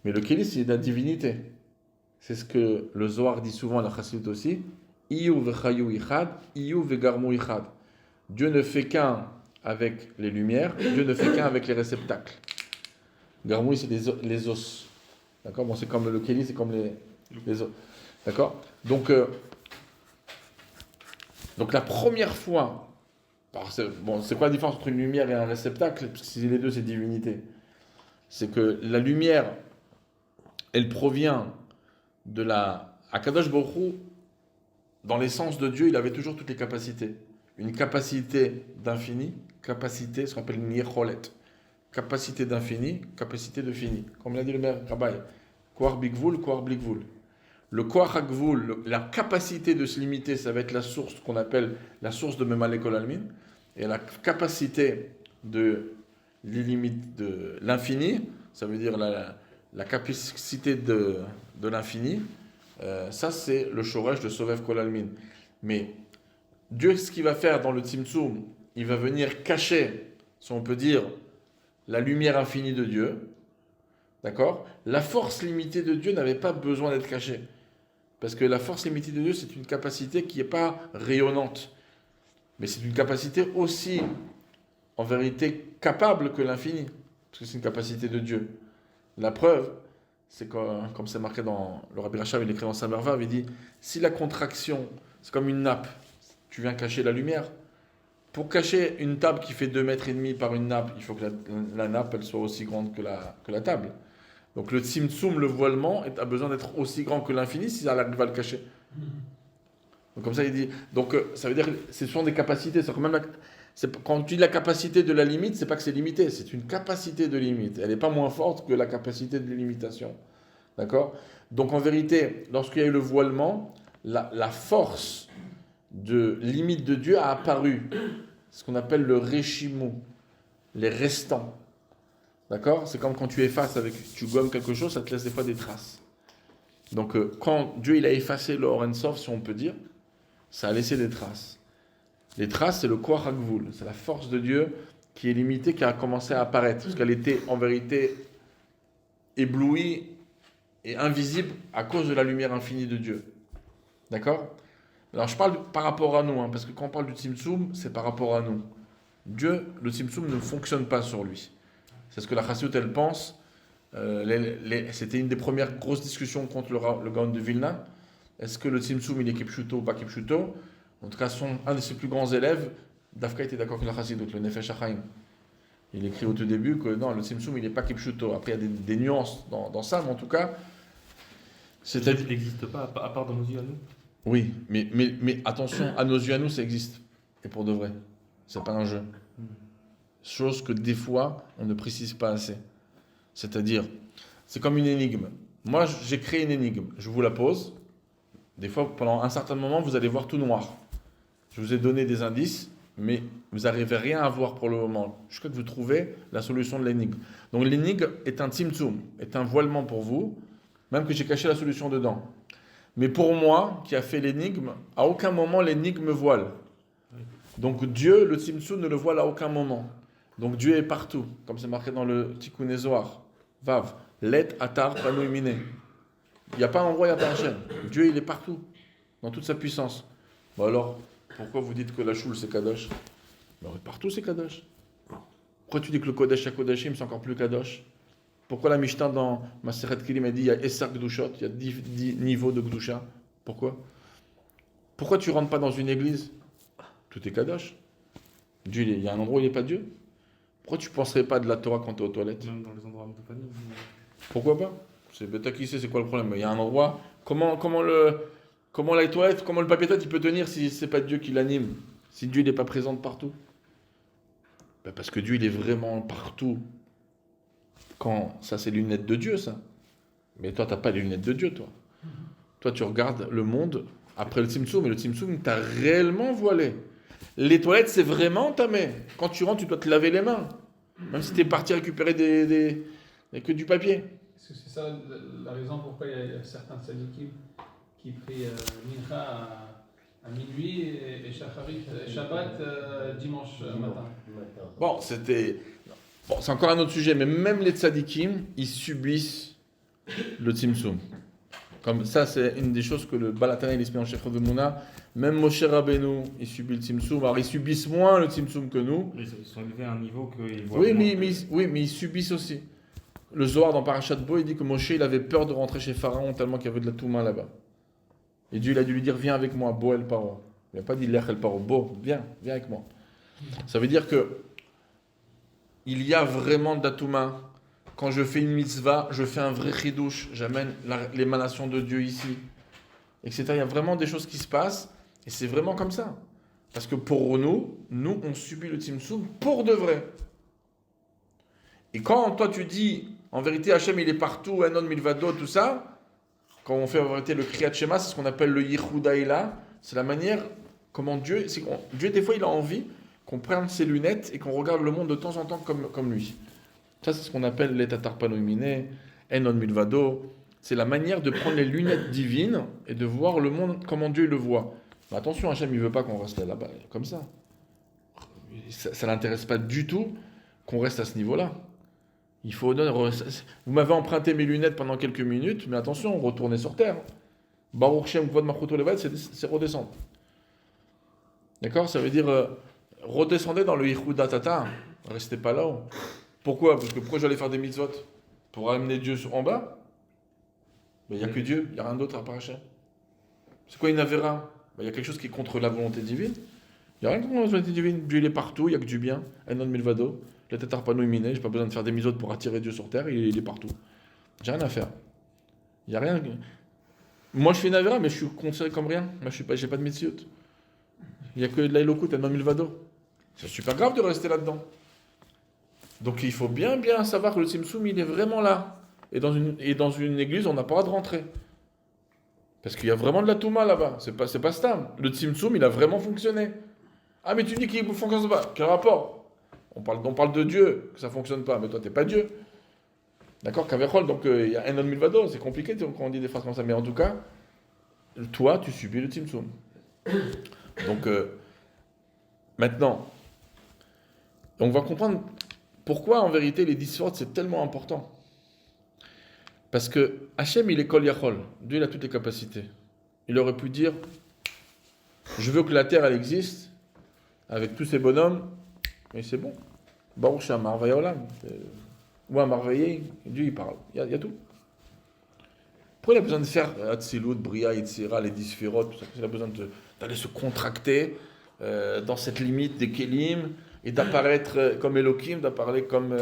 Mais le Kéli, c'est la divinité. C'est ce que le Zohar dit souvent à la Chassidut aussi. Iyu v'chayu ichad, iyu v'garmu ichad. Dieu ne fait qu'un avec les lumières, Dieu ne fait qu'un avec les réceptacles. Garmu, c'est les os. D'accord? Bon, c'est comme le Kéli, c'est comme les os. D'accord? Donc la première fois, c'est quoi la différence entre une lumière et un réceptacle? Parce que si les deux, c'est divinité. C'est que la lumière, elle provient de la Akadosh Baruch Hu, dans l'essence de Dieu, il avait toujours toutes les capacités. Une capacité d'infini, capacité, ce qu'on appelle une yecholet. Capacité d'infini, capacité de fini. Comme l'a dit le maire Rabbi, Koar Bigvul, Koar Blikvul. Le Koar Hakvul, la capacité de se limiter, ça va être la source qu'on appelle la source de Memalek Olalmin. Et la capacité de l'illimite, de l'infini, ça veut dire la capacité de l'infini, ça c'est le Shoresh de Sovev Kolalmin. Mais Dieu, ce qu'il va faire dans le Tzimtzum, il va venir cacher, si on peut dire, la lumière infinie de Dieu. D'accord? La force limitée de Dieu n'avait pas besoin d'être cachée. Parce que la force limitée de Dieu, c'est une capacité qui n'est pas rayonnante. Mais c'est une capacité aussi, en vérité, capable que l'infini. Parce que c'est une capacité de Dieu. La preuve, c'est comme c'est marqué dans le Rabbi Rachab, il écrit dans sa Mervav, il dit, si la contraction, c'est comme une nappe, tu viens cacher la lumière. Pour cacher une table qui fait 2,5 mètres par une nappe, il faut que la nappe elle soit aussi grande que la table. Donc le tzimtzum, le voilement, a besoin d'être aussi grand que l'infini si ça arrive à le cacher. Donc comme ça il dit, donc ça veut dire que ce sont des capacités. Quand tu dis la capacité de la limite, c'est pas que c'est limité, c'est une capacité de limite. Elle n'est pas moins forte que la capacité de limitation. D'accord? Donc en vérité, lorsqu'il y a eu le voilement, la force de limite de Dieu a apparu. Ce qu'on appelle le réchimou, les restants. D'accord? C'est comme quand tu gommes quelque chose, ça te laisse des fois des traces. Donc, quand Dieu il a effacé le Or Ensof, si on peut dire, ça a laissé des traces. Les traces, c'est le Koach HaGvul, c'est la force de Dieu qui est limitée, qui a commencé à apparaître, parce qu'elle était en vérité éblouie et invisible à cause de la lumière infinie de Dieu. D'accord? Alors je parle par rapport à nous, parce que quand on parle du Tzimtzum, c'est par rapport à nous. Dieu, le Tzimtzum ne fonctionne pas sur lui. C'est ce que la Chassidut, elle pense. C'était une des premières grosses discussions contre le Gaon de Vilna. Est-ce que le Tzimtzum, il est Kipshuto ou pas Kipshuto? En tout cas, un de ses plus grands élèves, Dafka, était d'accord avec la Chassidut, le Nefesh HaChaim. Il écrit au tout début que non, le Tzimtzum, il n'est pas Kipshuto. Après, il y a des nuances dans ça, mais en tout cas, il n'existe pas, à part dans nos yeux à nous. Oui, mais attention, à nos yeux, à nous, ça existe. Et pour de vrai. C'est pas un jeu. Chose que des fois, on ne précise pas assez. C'est-à-dire, c'est comme une énigme. Moi, j'ai créé une énigme. Je vous la pose. Des fois, pendant un certain moment, vous allez voir tout noir. Je vous ai donné des indices, mais vous n'arrivez rien à voir pour le moment. Jusqu'à que vous trouvez la solution de l'énigme. Donc l'énigme est un tzimtzum, est un voilement pour vous, même que j'ai caché la solution dedans. Mais pour moi, qui a fait l'énigme, à aucun moment l'énigme me voile. Donc Dieu, le tzimtzum, ne le voile à aucun moment. Donc Dieu est partout, comme c'est marqué dans le Tikkun Zohar. Vav, let atar panoui mine. Il n'y a pas un endroit, il n'y a pas un chêne. Dieu, il est partout, dans toute sa puissance. Bon alors, pourquoi vous dites que la choule c'est Kadosh? Partout c'est Kadosh. Pourquoi tu dis que le Kodesh HaKodashim c'est encore plus Kadosh? Pourquoi la Mishnah dans Maseret Kilim a dit il y a Esser Gdushot, il y a 10 niveaux de Gdusha? Pourquoi tu ne rentres pas dans une église? Tout est Kadosh. Dieu, il y a un endroit où il n'est pas Dieu. Pourquoi tu ne penserais pas de la Torah quand tu es aux toilettes? Même dans les endroits de famille. Pourquoi pas? C'est bêta qui sait c'est quoi le problème. Il y a un endroit. Comment la toilette, comment le papier toilette il peut tenir si c'est pas Dieu qui l'anime? Si Dieu n'est pas présent partout? Parce que Dieu il est vraiment partout. Quand ça c'est les lunettes de Dieu ça. Mais toi t'as pas les lunettes de Dieu toi. Toi tu regardes le monde après le Tzimtzum, mais le Tzimtzum t'a réellement voilé. Les toilettes c'est vraiment tamé. Quand tu rentres tu dois te laver les mains. Même si t'es parti récupérer que du papier. Est-ce que c'est ça la raison pourquoi il y a certains tzadikim qui prient Mincha à minuit et Shacharit, Shabbat dimanche matin? Bon, c'est encore un autre sujet, mais même les tzadikim, ils subissent le tzimtzum. Comme ça, c'est une des choses que le Balatana il explique en Sheikh de Mouna. Même Moshe Rabbeinu, il subit le tzimtzum. Alors, ils subissent moins le tzimtzum que nous. Ils sont élevés à un niveau qu'ils voient. Oui, mais ils subissent aussi. Le Zohar dans Parashat Bo, il dit que Moshe, il avait peur de rentrer chez Pharaon tellement qu'il y avait de la touma là-bas. Et Dieu, il a dû lui dire, viens avec moi, Bo el Paro. Il n'a pas dit Lech el Paro, Bo, viens avec moi. Ça veut dire que il y a vraiment de la touma. Quand je fais une mitzvah, je fais un vrai chidouche, j'amène l'émanation de Dieu ici, etc. Il y a vraiment des choses qui se passent, et c'est vraiment comme ça. Parce que pour nous, on subit le tzimtzum pour de vrai. Et quand toi tu dis, en vérité, Hachem il est partout, Enon Milvado, tout ça, quand on fait en vérité le Kriyat Shema, c'est ce qu'on appelle le Yichoudaïla, c'est la manière comment Dieu, Dieu des fois il a envie qu'on prenne ses lunettes et qu'on regarde le monde de temps en temps comme lui. Ça c'est ce qu'on appelle les Tatar Panoimine, Enon Milvado, c'est la manière de prendre les lunettes divines et de voir le monde comment Dieu le voit. Mais attention, Hachem il veut pas qu'on reste là-bas comme ça. Ça l'intéresse pas du tout qu'on reste à ce niveau-là. Il faut donner. Vous m'avez emprunté mes lunettes pendant quelques minutes, mais attention, retournez sur terre. Baruch Shem Kvod Malchuto Levad, c'est redescendre. D'accord? Ça veut dire redescendez dans le Yichouda Tata. Restez pas là-haut. Pourquoi? Parce que pourquoi j'allais faire des mitzvot? Pour amener Dieu en bas? Il n'y a que Dieu, il n'y a rien d'autre à part Hachem. C'est quoi une Avera? Il y a quelque chose qui est contre la volonté divine. Il n'y a rien contre la volonté divine. Dieu il est partout, il n'y a que du bien. Enon Milvado. Le Tatar Panoui Miné, j'ai pas besoin de faire des mitzvot pour attirer Dieu sur terre, il est partout. J'ai rien à faire. Il n'y a rien. Moi je fais une Avera, mais je suis considéré comme rien. Moi j'ai pas de mitzvot. Il n'y a que de l'Aïlokut, Enon Milvado. C'est super grave de rester là-dedans. Donc il faut bien savoir que le Tzimtzum il est vraiment là. Et dans une église, on n'a pas le droit de rentrer. Parce qu'il y a vraiment de la Touma là-bas. C'est pas Stam. Le Tzimtzum il a vraiment fonctionné. Ah mais tu dis qu'il ne fonctionne pas. Quel rapport? On parle de Dieu, que ça ne fonctionne pas, mais toi, tu n'es pas Dieu. D'accord, Kavechol, donc il y a un autre milvado, c'est compliqué quand on dit des phrases comme ça, mais en tout cas, toi, tu subis le Tzimtzum. Donc, maintenant, on va comprendre pourquoi, en vérité, les 10 sortes, c'est tellement important. Parce que Hachem, il est Kol Yachol. Dieu, il a toutes les capacités. Il aurait pu dire, je veux que la terre, elle existe, avec tous ces bonhommes, et c'est bon. Baruch Shamar Vayolam. Ou un merveillé, Dieu, il parle. Il y a tout. Pourquoi il a besoin de faire Hatzilut, Bria, Yitzira, les 10 Sphirot, tout ça? Il a besoin d'aller se contracter dans cette limite des Kélim, et d'apparaître comme Elohim, d'apparaître comme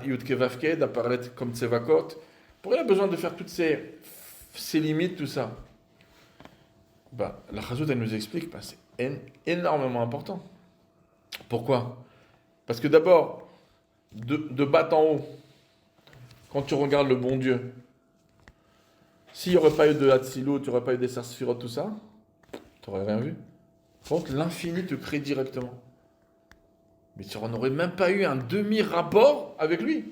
Yud Kevavke, d'apparaître comme Tsevakot. Pourquoi il a besoin de faire toutes ces limites, tout ça? La Chazout, elle nous explique, c'est énormément important. Pourquoi? Parce que d'abord, de bas en haut, quand tu regardes le bon Dieu, s'il n'y aurait pas eu de Hatzilut, tu n'aurais pas eu des Sphirot, tout ça, tu n'aurais rien vu. Par contre, l'infini te crée directement. Mais tu n'aurais même pas eu un demi-rapport avec lui.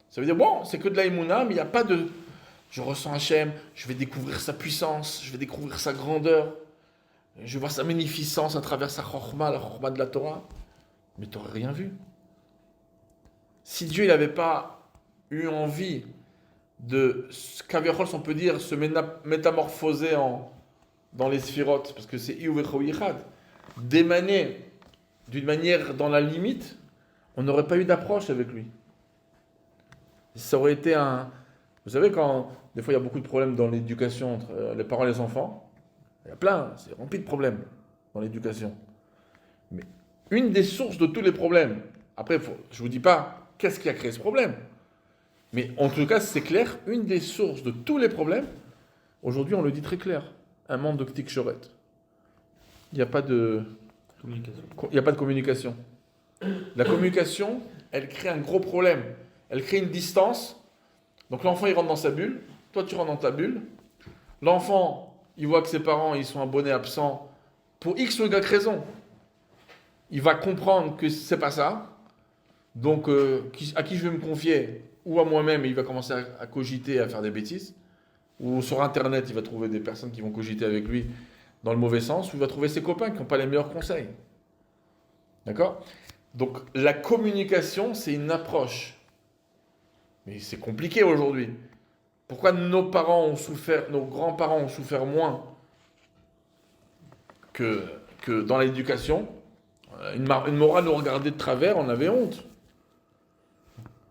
Ça veut dire, bon, c'est que de la Emouna, mais il n'y a pas de... Je ressens Hachem, je vais découvrir sa puissance, je vais découvrir sa grandeur, je vois sa magnificence à travers sa chorma, la chorma de la Torah. Mais tu n'aurais rien vu. Si Dieu n'avait pas eu envie de, Kavechol, on peut dire, se métamorphoser dans les sphirotes, parce que c'est Iuvecho Yichad, d'émaner d'une manière dans la limite, on n'aurait pas eu d'approche avec lui. Ça aurait été un... Vous savez, quand des fois il y a beaucoup de problèmes dans l'éducation entre les parents et les enfants, il y a plein, c'est rempli de problèmes dans l'éducation. Mais une des sources de tous les problèmes, après je ne vous dis pas qu'est-ce qui a créé ce problème, mais en tout cas c'est clair, une des sources de tous les problèmes, aujourd'hui on le dit très clair, un manque de ktik shoret. Il n'y a pas de... Il n'y a pas de communication. La communication, elle crée un gros problème. Elle crée une distance. Donc l'enfant, il rentre dans sa bulle. Toi, tu rentres dans ta bulle. L'enfant, il voit que ses parents, ils sont abonnés absents pour X ou Y raison. Il va comprendre que c'est pas ça. Donc, à qui je vais me confier? Ou à moi-même, il va commencer à cogiter, à faire des bêtises. Ou sur Internet, il va trouver des personnes qui vont cogiter avec lui dans le mauvais sens, ou il va trouver ses copains qui n'ont pas les meilleurs conseils. D'accord? Donc la communication, c'est une approche. Mais c'est compliqué aujourd'hui. Pourquoi nos parents ont souffert, nos grands-parents ont souffert moins que dans l'éducation? Une morale nous regardait de travers, on avait honte.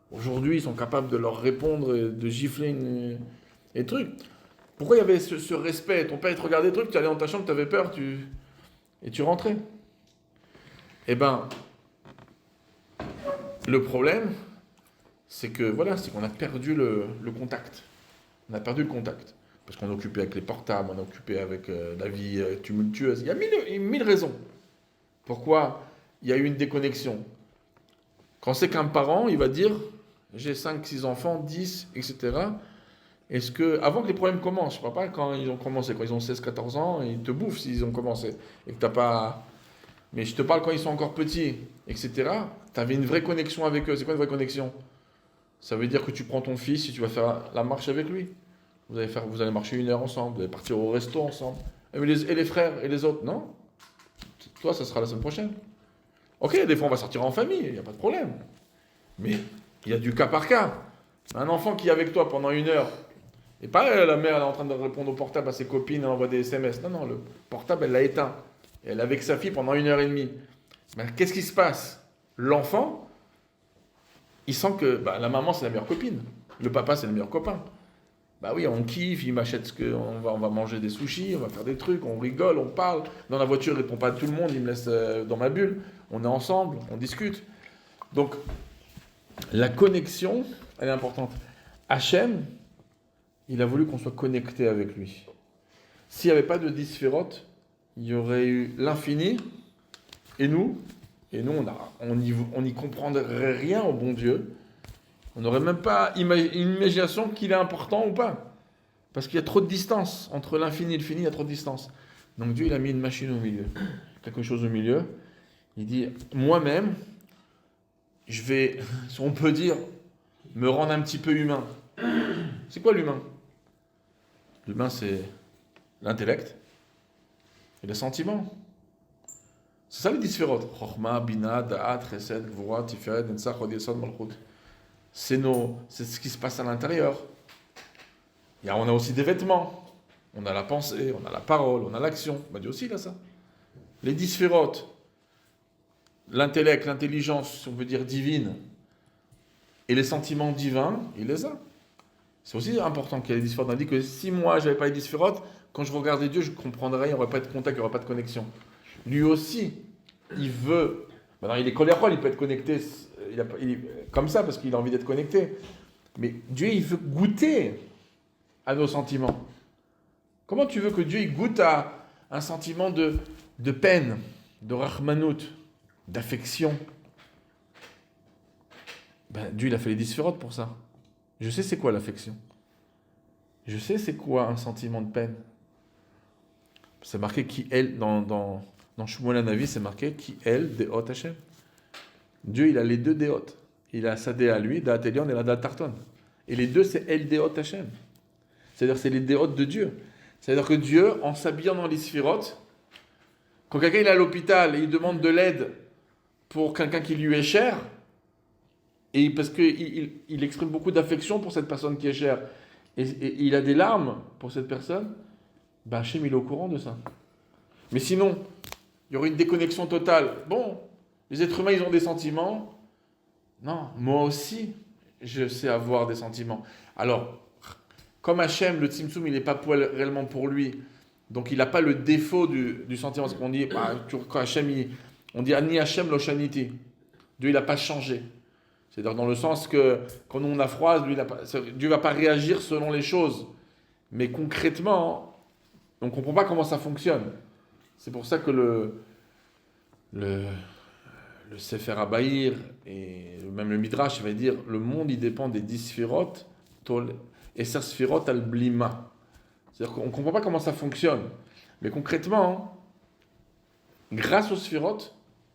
Aujourd'hui, ils sont capables de leur répondre et de gifler et trucs. Pourquoi il y avait ce respect? Ton père, il te regardait des trucs, tu allais dans ta chambre, tu avais peur, et tu rentrais. Eh bien, le problème, c'est qu'on a perdu le contact. On a perdu le contact. Parce qu'on est occupé avec les portables, on est occupé avec la vie tumultueuse. Il y a mille raisons. Pourquoi il y a eu une déconnexion? Quand c'est qu'un parent, il va dire, j'ai 5, 6 enfants, 10, etc., est-ce que, avant que les problèmes commencent, je ne parle pas quand ils ont commencé, quand ils ont 16, 14 ans, ils te bouffent s'ils ont commencé, et que tu n'as pas... Mais je te parle quand ils sont encore petits, etc., tu avais une vraie connexion avec eux. C'est quoi une vraie connexion? Ça veut dire que tu prends ton fils et tu vas faire la marche avec lui. Vous allez marcher 1 heure ensemble, vous allez partir au resto ensemble. Et les frères et les autres, non? Toi, ça sera la semaine prochaine. Ok, des fois on va sortir en famille, il n'y a pas de problème. Mais il y a du cas par cas. Un enfant qui est avec toi pendant 1 heure, et pas la mère elle est en train de répondre au portable à ses copines, elle envoie des SMS. Non, le portable, elle l'a éteint. Et elle est avec sa fille pendant 1h30. Ben, qu'est-ce qui se passe? L'enfant, il sent que la maman, c'est la meilleure copine. Le papa, c'est le meilleur copain. Bah oui, on kiffe, il m'achète on va manger des sushis, on va faire des trucs, on rigole, on parle. Dans la voiture, il ne répond pas à tout le monde, il me laisse dans ma bulle. On est ensemble, on discute. Donc, la connexion, elle est importante. Hachem, il a voulu qu'on soit connecté avec lui. S'il n'y avait pas de 10 sphérotes, il y aurait eu l'infini, et nous, on n'y comprendrait rien au bon Dieu. On n'aurait même pas une imagination qu'il est important ou pas. Parce qu'il y a trop de distance. Entre l'infini et le fini, il y a trop de distance. Donc Dieu, il a mis une machine au milieu. Quelque chose au milieu. Il dit, moi-même, je vais, si on peut dire, me rendre un petit peu humain. C'est quoi l'humain? L'humain, c'est l'intellect et les sentiments. C'est ça les 10 sphérot. Chokhmah, Bina, Da'at, Chesed, Gvura, Tiferet, Netzach, Hod Yesod, Malchut. C'est ce qui se passe à l'intérieur. On a aussi des vêtements. On a la pensée, on a la parole, on a l'action. Dieu aussi, il a ça. Les 10 sphérot, l'intellect, l'intelligence, si on veut dire divine, et les sentiments divins, il les a. C'est aussi important qu'il y ait les 10 sphérot. On a dit que si moi, je n'avais pas les 10 sphérot, quand je regardais Dieu, je comprendrais, il n'y aurait pas de contact, il n'y aurait pas de connexion. Lui aussi, il veut. Maintenant, il est colérol, il peut être connecté comme ça parce qu'il a envie d'être connecté. Mais Dieu, il veut goûter à nos sentiments. Comment tu veux que Dieu il goûte à un sentiment de peine, de rahmanout, d'affection? Dieu, il a fait les 10 sphérot pour ça. Je sais c'est quoi l'affection. Je sais c'est quoi un sentiment de peine. C'est marqué qui elle dans Shmuel Hanavi, c'est marqué qui elle Deot Hashem. Dieu, il a les deux Deot. Il a sa Dea à lui, Da'at Elyon et la Da'at Tarton. Et les deux, c'est El Deot Hashem. C'est-à-dire, c'est les Deot de Dieu. C'est-à-dire que Dieu, en s'habillant dans les sphirotes, quand quelqu'un il est à l'hôpital et il demande de l'aide pour quelqu'un qui lui est cher, et parce qu'il exprime beaucoup d'affection pour cette personne qui est chère, et il a des larmes pour cette personne, Hachem, il est au courant de ça. Mais sinon, il y aurait une déconnexion totale. Bon, les êtres humains, ils ont des sentiments. Non, moi aussi, je sais avoir des sentiments. Alors, comme Hachem, le Tzimtzum, il n'est pas réellement pour lui, donc il n'a pas le défaut du sentiment. C'est qu'on dit, quand Hachem, on dit Ani Hachem lo shaniti. Dieu, il n'a pas changé. C'est-à-dire dans le sens que quand on a froid, Dieu ne va pas réagir selon les choses. Mais concrètement, on ne comprend pas comment ça fonctionne. C'est pour ça que le Sefer Abaïr et même le Midrash, il va dire le monde, il dépend des 10 sphirot, et sa sphirot al-blima. C'est-à-dire qu'on ne comprend pas comment ça fonctionne. Mais concrètement, grâce aux sphirot,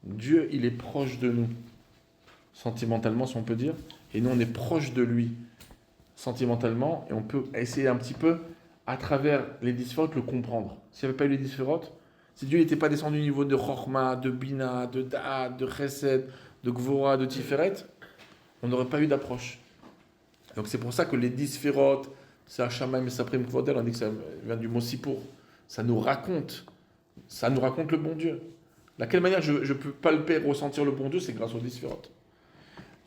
Dieu, il est proche de nous. Sentimentalement, si on peut dire. Et nous, on est proche de lui. Sentimentalement. Et on peut essayer un petit peu, à travers les 10 sphirot, le comprendre. S'il n'y avait pas eu les 10 sphirot, si Dieu n'était pas descendu au niveau de Chokhmah, de Bina, de Da'at, de Chesed, de Gvura, de Tiferet, on n'aurait pas eu d'approche. Donc c'est pour ça que les 10 sphirot, c'est Hashamaim et Saprim Kvodel, on dit que ça vient du mot Sipour. Ça nous raconte le bon Dieu. De quelle manière je peux palper, ressentir le bon Dieu, c'est grâce aux 10 sphirot.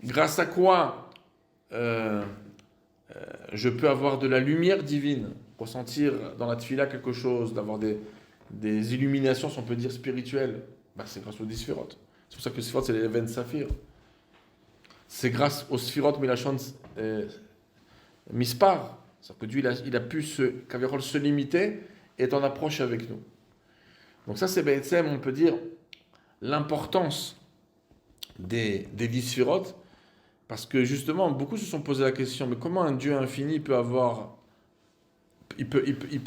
Grâce à quoi je peux avoir de la lumière divine, ressentir dans la tfila quelque chose, d'avoir des illuminations, si on peut dire, spirituelles, c'est grâce aux 10 sphirot. C'est pour ça que les sphirot, c'est les 20 saphirs. C'est grâce aux sphirot, Milachon Mispar. C'est-à-dire que Dieu, il a pu se limiter et être en approche avec nous. Donc ça, c'est BSM, on peut dire, l'importance des 10 sphirot, parce que justement, beaucoup se sont posé la question, mais comment un Dieu infini peut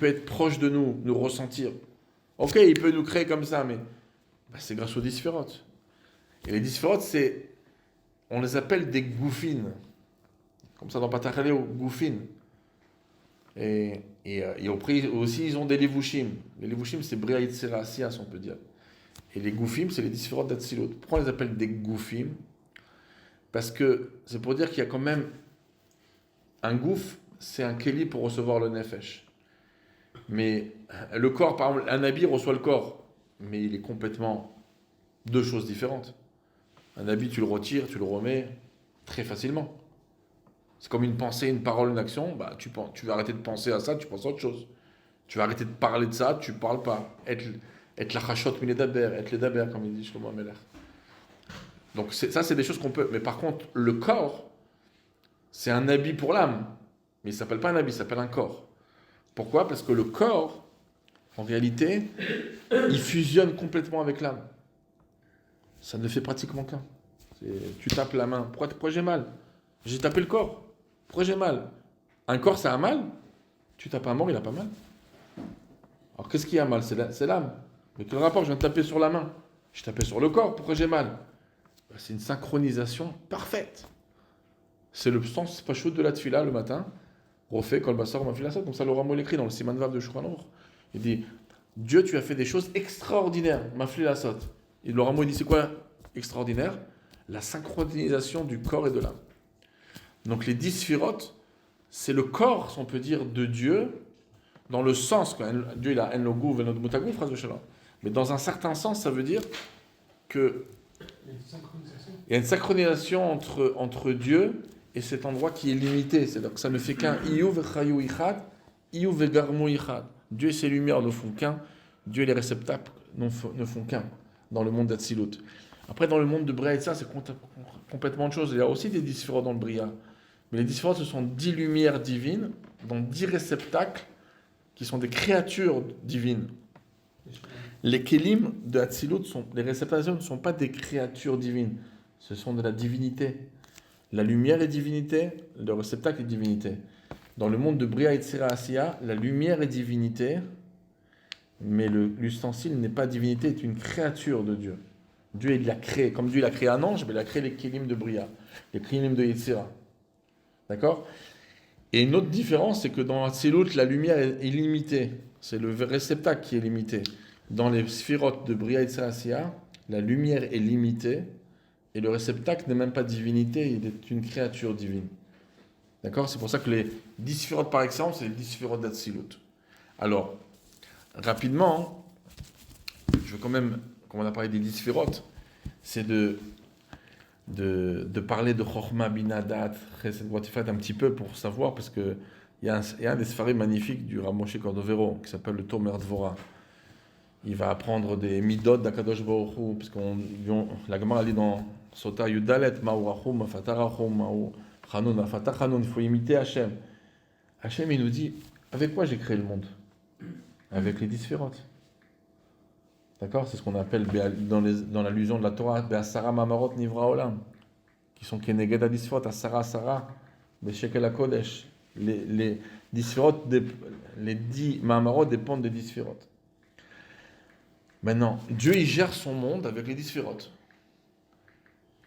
être proche de nous, nous ressentir? Ok, il peut nous créer comme ça, mais c'est grâce aux 10 sphirot. Et les 10 sphirot, on les appelle des goufines. Comme ça dans Patachaleo, goufines. Et aussi, ils ont des levushim. Les levushim, c'est Bria Yitzhara Asiyas, on peut dire. Et les goufim, c'est les 10 sphirot d'Atsilut. Pourquoi on les appelle des goufim? Parce que c'est pour dire qu'il y a quand même un gouffre, c'est un keli pour recevoir le nefesh. Mais le corps, par exemple, un habit reçoit le corps, mais il est complètement deux choses différentes. Un habit, tu le retires, tu le remets très facilement. C'est comme une pensée, une parole, une action. Tu vas arrêter de penser à ça, tu penses à autre chose. Tu vas arrêter de parler de ça, tu ne parles pas. Être la chachot minedaber, être les daber, comme il dit Shlomo Amelech. Donc ça, c'est des choses qu'on peut. Mais par contre, le corps, c'est un habit pour l'âme. Mais il ne s'appelle pas un habit, il s'appelle un corps. Pourquoi? Parce que le corps, en réalité, il fusionne complètement avec l'âme. Ça ne fait pratiquement qu'un. Tu tapes la main. Pourquoi j'ai mal? J'ai tapé le corps. Pourquoi j'ai mal? Un corps, ça a mal. Tu tapes un mort, il n'a pas mal. Alors qu'est-ce qui a mal? C'est l'âme. Mais quel rapport? Je viens de taper sur la main. Je tapais sur le corps. Pourquoi j'ai mal? C'est une synchronisation parfaite. C'est le sens pashut de la tfila le matin. Refait kol basar ma filasot. Comme ça, le Rambam l'écrit dans le Siman Vav de Shulchan Aruch. Il dit Dieu, tu as fait des choses extraordinaires. Ma filasot. Et le Rambam dit c'est quoi extraordinaire? La synchronisation du corps et de l'âme. Donc les 10 sphirotes, c'est le corps, si on peut dire, de Dieu, dans le sens que Dieu il a en logu venot mutagou, phrase de Shalom. Mais dans un certain sens, ça veut dire que il y a une synchronisation entre Dieu et cet endroit qui est limité. C'est-à-dire que ça ne fait qu'un Iyu vechayu ichad, Iyu vegarmu ichad. Dieu et ses lumières ne font qu'un, Dieu et les réceptacles ne font qu'un dans le monde d'Atsilut. Après, dans le monde de Bria et ça, c'est complètement autre chose. Il y a aussi des 10 sphirotes dans le Bria. Mais les 10 sphirotes, ce sont 10 lumières divines dans 10 réceptacles qui sont des créatures divines. Les kélim de Hatzilut, les réceptacles ne sont pas des créatures divines, ce sont de la divinité. La lumière est divinité, le réceptacle est divinité. Dans le monde de Bria et Tzera Asiya, la lumière est divinité, mais l'ustensile n'est pas divinité, est une créature de Dieu. Dieu il l'a créé, comme Dieu il a créé un ange, mais il a créé les kélim de Bria, les kélim de Yetzira. D'accord? Et une autre différence, c'est que dans Hatzilut, la lumière est limitée. C'est le réceptacle qui est limité. Dans les sphirotes de Bria et Tzera, la lumière est limitée et le réceptacle n'est même pas divinité, il est une créature divine. D'accord? C'est pour ça que les 10 sphirotes par excellence, c'est les 10 sphirotes d'Hatzilut. Alors, rapidement, je veux quand même, comme on a parlé des 10 sphirotes, c'est de parler de Chochma Binadat, Chesed Watifat un petit peu pour savoir, parce qu'il y a un des sfarim magnifiques du Rav Moshe Cordovero qui s'appelle le Tomer Dvora. Il va apprendre des midot d'Akadosh Baruch Hu, parce la Gemara dit dans Sota Yudalet, Ma'u Rachum, Ma'fata Rachum, Ma'u Chanun, Ma'fata Chanun, il faut imiter Hachem. Hachem, il nous dit, avec quoi j'ai créé le monde? Avec les 10 sphirotes. D'accord? C'est ce qu'on appelle dans l'allusion de la Torah, Be'asara Mamarot Nivra Olam, qui sont Keneged à 10 sphirotes, Asara Asara, Be'shekel HaKodesh. Les 10 sphirotes, les 10 Mamarot dépendent des 10 sphirotes. Maintenant, Dieu il gère son monde avec les 10 sphirotes.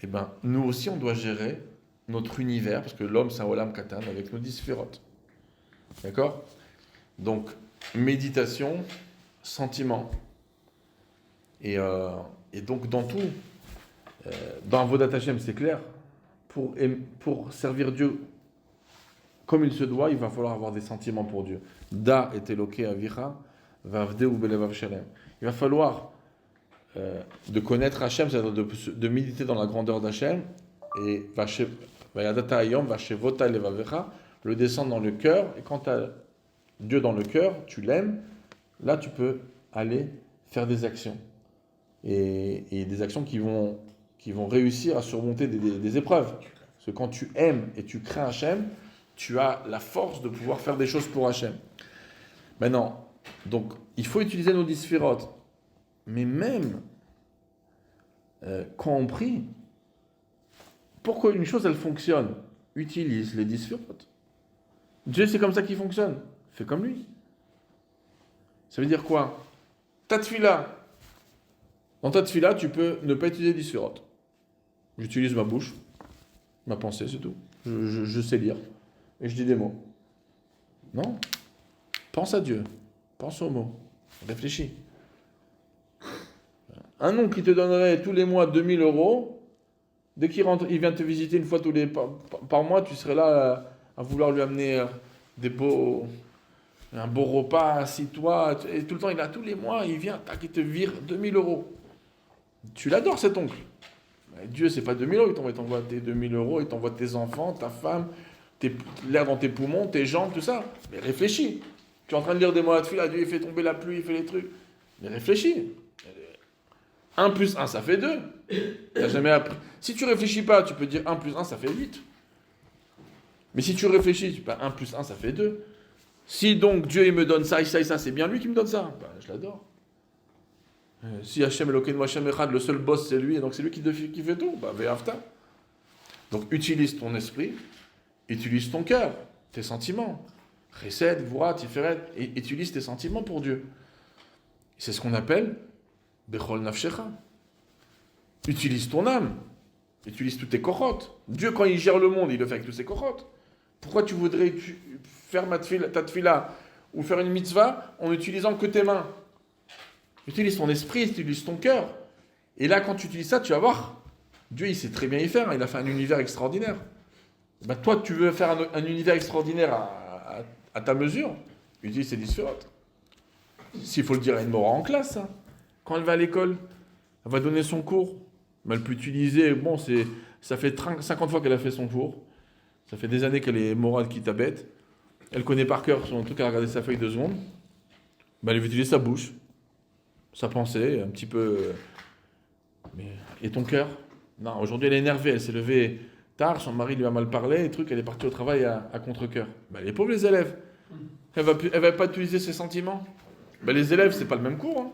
Et bien, nous aussi, on doit gérer notre univers, parce que l'homme, c'est un olam katan, avec nos 10 sphirotes. D'accord? Donc, méditation, sentiment. Et donc, dans tout, dans Avodat Hashem, c'est clair, pour servir Dieu comme il se doit, il va falloir avoir des sentiments pour Dieu. Da et eloke avicha, vavde ou belevav shalem. Il va falloir de connaître Hachem, c'est-à-dire de méditer dans la grandeur d'Hachem, et le descendre dans le cœur, et quand tu as Dieu dans le cœur, tu l'aimes, là tu peux aller faire des actions. Et des actions qui vont réussir à surmonter des épreuves. Parce que quand tu aimes et tu crains Hachem, tu as la force de pouvoir faire des choses pour Hachem. Maintenant, donc, il faut utiliser nos 10 sphirotes. Mais même quand on prie, pour qu'une chose elle fonctionne, utilise les 10 sphirotes. Dieu, c'est comme ça qu'il fonctionne. Fais comme lui. Ça veut dire quoi? Ta tfila. Dans ta tfila, tu peux ne pas utiliser 10 sphirotes. J'utilise ma bouche, ma pensée, c'est tout. Je sais lire. Et je dis des mots. Non. Pense à Dieu. Pense aux mots. Réfléchis. Un nom qui te donnerait tous les mois 2000 €, dès qu'il rentre, il vient te visiter une fois par mois, tu serais là à vouloir lui amener un beau repas, assis-toi, et tout le temps, tous les mois, il vient, tac, il te vire 2000 €. Tu l'adores cet oncle. Mais Dieu, c'est pas 2000 €, il t'envoie tes 2000 €, il t'envoie tes enfants, ta femme, l'air dans tes poumons, tes jambes, tout ça. Mais réfléchis. Tu es en train de lire des mots à Tfila, Dieu il fait tomber la pluie, il fait les trucs. Mais réfléchis. 1 plus 1, ça fait 2. T'as jamais appris. Si tu réfléchis pas, tu peux dire 1 plus 1, ça fait 8. Mais si tu réfléchis, tu peux 1 plus 1, ça fait 2. Si donc Dieu il me donne ça et ça et ça, c'est bien lui qui me donne ça. Je l'adore. Si Hachem Elokeinu Hachem Echad, le seul boss c'est lui, et donc c'est lui qui fait tout, ve'afta. Donc utilise ton esprit, utilise ton cœur, tes sentiments. Chesed, Gvura, Tiferet, et utilise tes sentiments pour Dieu. C'est ce qu'on appelle Bechol Nafshecha. Utilise ton âme. utilise toutes tes cochotes. Dieu, quand il gère le monde, il le fait avec toutes ses cochotes. Pourquoi tu voudrais faire ta tfila ou faire une mitzvah en n'utilisant que tes mains? Utilise ton esprit, utilise ton cœur. Et là, quand tu utilises ça, tu vas voir, Dieu, il sait très bien y faire. Il a fait un univers extraordinaire. Ben, toi, tu veux faire un univers extraordinaire à ta mesure, utilise ces 10 sphérotes. S'il faut le dire à une mora en classe, hein. Quand elle va à l'école, elle va donner son cours. Mais elle peut utiliser, bon, ça fait 50 fois qu'elle a fait son cours. Ça fait des années qu'elle est morale qui t'abête. Elle connaît par cœur son truc, elle a regardé sa feuille 2 secondes. Ben, elle va utiliser sa bouche, sa pensée, un petit peu. Et ton cœur? Non, aujourd'hui elle est énervée, elle s'est levée tard, son mari lui a mal parlé, et truc, elle est partie au travail à contre-cœur. Ben, les pauvres les élèves, elle va pas utiliser ses sentiments. Ben, les élèves, c'est pas le même cours. Hein.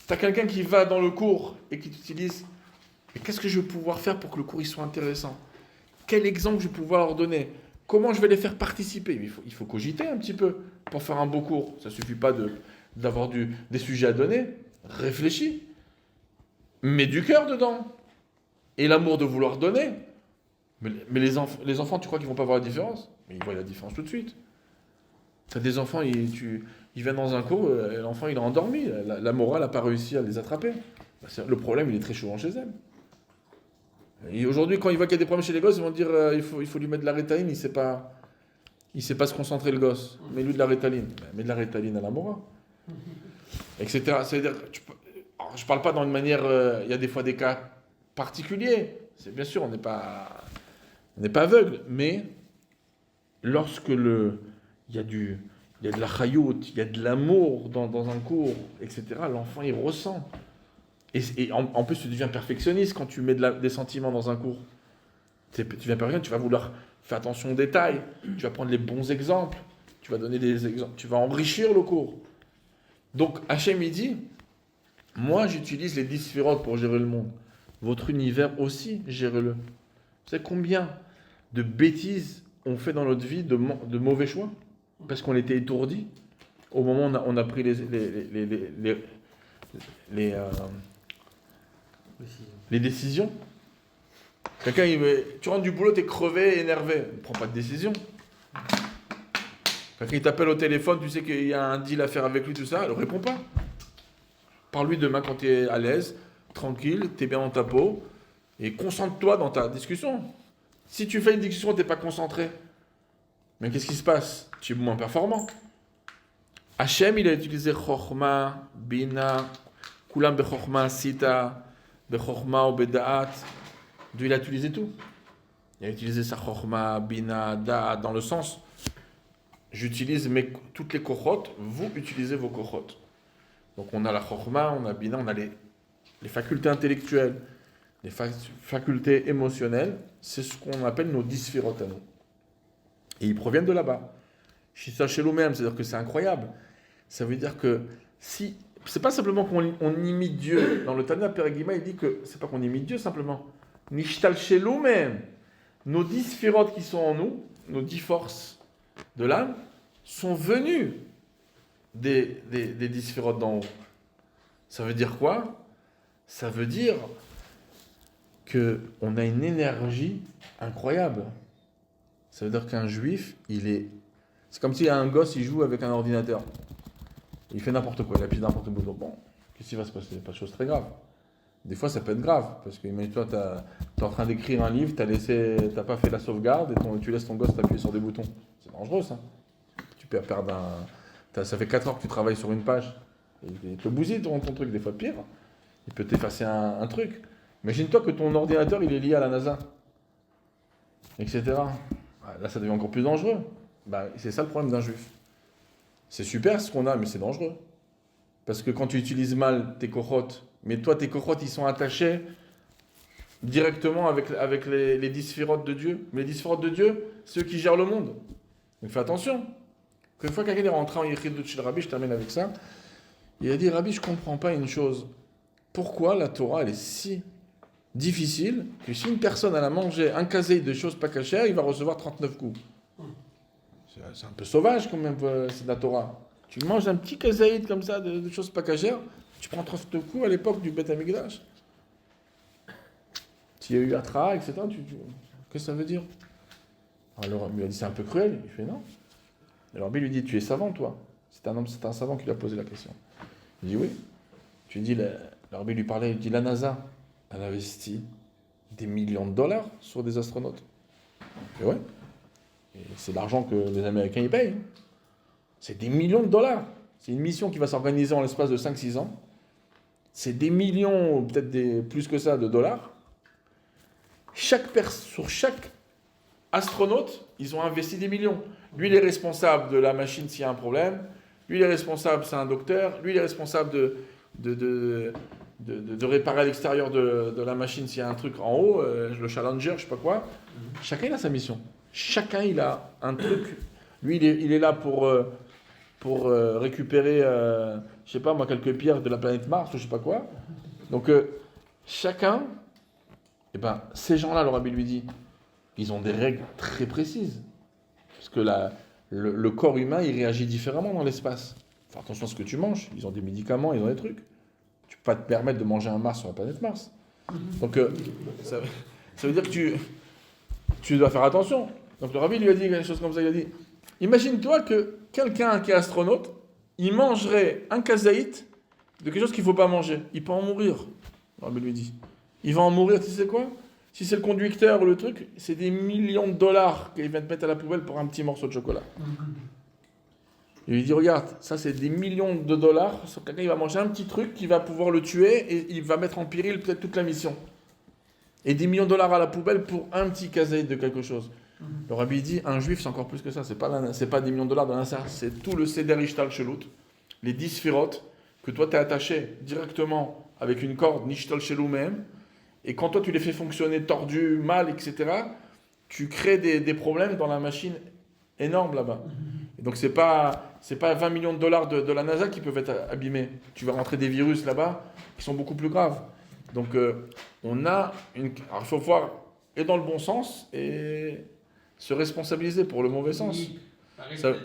T'as quelqu'un qui va dans le cours et qui t'utilise. Et qu'est-ce que je vais pouvoir faire pour que le cours il soit intéressant? Quel exemple je vais pouvoir leur donner? Comment je vais les faire participer? Il faut cogiter un petit peu pour faire un beau cours. Ça suffit pas d'avoir des sujets à donner. Réfléchis. Mets du cœur dedans. Et l'amour de vouloir donner. Mais les enfants, tu crois qu'ils vont pas voir la différence? Mais ils voient la différence tout de suite. Tu as des enfants, ils viennent dans un cours, l'enfant il est endormi. La morale n'a pas réussi à les attraper. Le problème, il est très souvent chez elle. Et aujourd'hui, quand ils voient qu'il y a des problèmes chez les gosses, ils vont dire il faut lui mettre de la rétaline, il sait pas se concentrer le gosse. Mets-lui de la rétaline. Mets de la rétaline à la morale. Etc. C'est-à-dire, je parle pas dans une manière, il y a des fois des cas particuliers. C'est bien sûr, on n'est pas aveugle, mais lorsque il y a de la chayout, il y a de l'amour dans un cours, etc., l'enfant il ressent. Et en plus, tu deviens perfectionniste quand tu mets des sentiments dans un cours. Tu deviens perfectionniste, tu vas vouloir faire attention aux détails, tu vas prendre les bons exemples, tu vas donner des exemples, tu vas enrichir le cours. Donc, Hachem, il dit, moi, j'utilise les 10 sphérotes pour gérer le monde. Votre univers aussi, gérez-le. Vous savez combien de bêtises on fait dans notre vie, de mauvais choix? Parce qu'on était étourdi au moment où on a pris les décisions. Quelqu'un, tu rentres du boulot, t'es crevé, énervé. Ne prends pas de décision. Quelqu'un il t'appelle au téléphone, tu sais qu'il y a un deal à faire avec lui, tout ça, ne réponds pas. Parle-lui demain quand tu es à l'aise, tranquille, tu es bien dans ta peau, et concentre-toi dans ta discussion. Si tu fais une discussion, tu n'es pas concentré, mais qu'est-ce qui se passe? Tu es moins performant. Hachem, il a utilisé Chochma, Bina, Kulam Bechorma, Sita, Bechorma ou Beda'at. Dieu, il a utilisé tout. Il a utilisé sa Chochma, Bina, Da'at, dans le sens, j'utilise toutes les kochot, vous utilisez vos kochot. Donc on a la Chochma, on a Bina, on a les facultés intellectuelles, les facultés émotionnelles, c'est ce qu'on appelle nos 10 sphérotes à nous. Et ils proviennent de là-bas. Shisa Shelomem, c'est-à-dire que c'est incroyable. Ça veut dire que si... C'est pas simplement qu'on imite Dieu. Dans le Tana Perigima, il dit que c'est pas qu'on imite Dieu simplement. Nishtal Shelomem. Nos 10 sphérotes qui sont en nous, nos 10 forces de l'âme, sont venues des 10 sphérotes d'en haut. Ça veut dire quoi? Ça veut dire qu'on a une énergie incroyable. Ça veut dire qu'un juif, c'est comme s'il y a un gosse, il joue avec un ordinateur. Il fait n'importe quoi, il appuie n'importe quel bouton. Bon, qu'est-ce qui va se passer? Pas de chose très grave. Des fois, ça peut être grave, parce que imagine-toi, t'es en train d'écrire un livre, t'as pas fait la sauvegarde, et tu laisses ton gosse t'appuyer sur des boutons. C'est dangereux, ça. Tu peux perdre ça fait 4 heures que tu travailles sur une page. Il te bousille ton truc, des fois pire. Il peut t'effacer un truc. Imagine-toi que ton ordinateur, il est lié à la NASA. Etc. Là, ça devient encore plus dangereux. C'est ça le problème d'un juif. C'est super ce qu'on a, mais c'est dangereux. Parce que quand tu utilises mal tes kochot, mais toi, tes kochot, ils sont attachés directement avec les 10 sphérotes de Dieu. Mais les 10 sphérotes de Dieu, c'est eux qui gèrent le monde. Donc fais attention. Une fois quelqu'un est rentré en Yechidut chez le Rabbi, je termine avec ça, il a dit, Rabbi, je ne comprends pas une chose. Pourquoi la Torah, elle est si difficile que si une personne elle a mangé un kaseï de choses pas cachères, il va recevoir 39 coups. C'est un peu sauvage quand même, c'est de la Torah. Tu manges un petit kaseï comme ça de choses pas cachères, tu prends 39 coups à l'époque du Beth Amikdash. Tu y as eu Atra, etc. Qu'est-ce que ça veut dire? Alors, il lui a dit, c'est un peu cruel. Il fait, non. Alors, lui dit, tu es savant, toi. C'est un savant qui lui a posé la question. Il dit, oui. Tu dis, l'arbitre lui parlait, il dit, la NASA, elle investit des millions de dollars sur des astronautes. Et ouais. Et c'est l'argent que les Américains y payent. Hein. C'est des millions de dollars. C'est une mission qui va s'organiser en l'espace de 5-6 ans. C'est des millions, peut-être plus que ça, de dollars. Sur chaque astronaute, ils ont investi des millions. Lui, il est responsable de la machine s'il y a un problème. Lui, il est responsable, c'est un docteur. Lui, il est responsable de réparer à l'extérieur de la machine s'il y a un truc en haut, le Challenger, je sais pas quoi. Chacun, il a sa mission. Chacun, il a un truc. Lui, il est là pour récupérer, je sais pas moi, quelques pierres de la planète Mars ou je sais pas quoi. Donc, chacun, eh ben, ces gens-là, le rabbi lui dit, ils ont des règles très précises. Parce que le corps humain, il réagit différemment dans l'espace. Faut faire attention à ce que tu manges. Ils ont des médicaments, ils ont des trucs. Tu peux pas te permettre de manger un Mars sur la planète Mars. Donc, ça veut dire que tu dois faire attention. Donc, le rabbi lui a dit quelque chose comme ça. Il a dit, imagine-toi que quelqu'un qui est astronaute, il mangerait un kazaït de quelque chose qu'il ne faut pas manger. Il peut en mourir. Le rabbi lui dit. Il va en mourir, tu sais quoi? Si c'est le conducteur ou le truc, c'est des millions de dollars qu'il vient de mettre à la poubelle pour un petit morceau de chocolat. Il lui dit, regarde, ça c'est des millions de dollars, sur quelqu'un il va manger un petit truc qui va pouvoir le tuer et il va mettre en péril peut-être toute la mission. Et des millions de dollars à la poubelle pour un petit kazaït de quelque chose. Le rabbi dit, un juif c'est encore plus que ça, c'est pas des millions de dollars dans l'insert, c'est tout le Seder Ishtal Shelut, les 10 sphirotes que toi tu es attaché directement avec une corde, Nishtal Shelu même. Et quand toi, tu les fais fonctionner tordus, mal, etc., tu crées des problèmes dans la machine énormes là-bas. Et donc, c'est pas 20 millions de dollars de la NASA qui peuvent être abîmés. Tu vas rentrer des virus là-bas qui sont beaucoup plus graves. Donc, alors, il faut voir et dans le bon sens et se responsabiliser pour le mauvais sens. Arrête Ça... de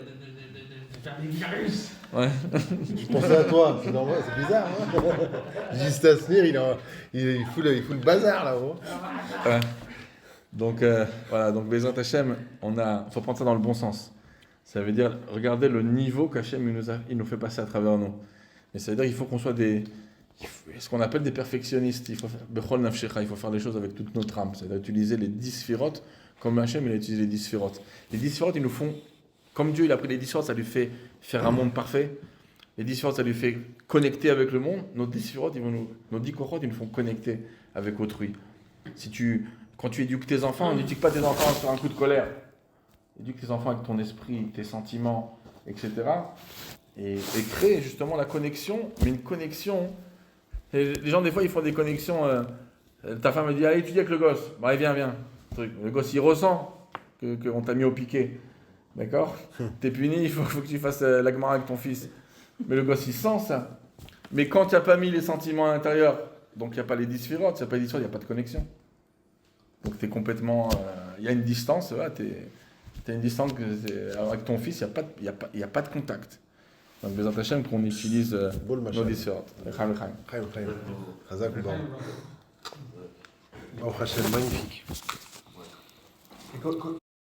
faire des virus. Ouais. Je pensais à toi, c'est normal, c'est bizarre. Hein. Juste à se lire, il fout le bazar là-haut. Ouais. Donc voilà, donc Bezrat Hashem, faut prendre ça dans le bon sens. Ça veut dire, regardez le niveau qu'Hachem il nous fait passer à travers nous. Mais ça veut dire qu'il faut qu'on soit ce qu'on appelle des perfectionnistes. Il faut faire les choses avec toute notre âme. C'est-à-dire utiliser les 10 sphirotes comme Hachem il a utilisé les 10 sphirotes. Les 10 sphirotes, ils nous font, comme Dieu il a pris les 10 sphirotes, ça lui fait faire un monde parfait. Les 10 sphirotes, ça lui fait connecter avec le monde. Nos 10 sphirotes, nos 10 korotes, ils nous font connecter avec autrui. Quand tu éduques tes enfants, n'éduque pas tes enfants sur un coup de colère. Éduque tes enfants avec ton esprit, tes sentiments, etc. Et crée justement la connexion, mais une connexion. Les gens, des fois, ils font des connexions. Ta femme me dit, allez, étudie avec le gosse. Bah, viens. Le gosse, il ressent qu'on t'a mis au piquet. D'accord? T'es puni, il faut que tu fasses la gemara avec ton fils. Mais le gosse, il sent ça. Mais quand tu n'as pas mis les sentiments à l'intérieur, donc il n'y a pas les 10 sphirotes, il n'y a pas de connexion. Donc tu es complètement... Il y a une distance, tu as une distance avec ton fils, il n'y a pas de contact. Donc Bezrat Hashem qu'on utilise nos 10 sphirotes. Chaim. Chazak ou Baruch. Baruch Hashem, magnifique. Et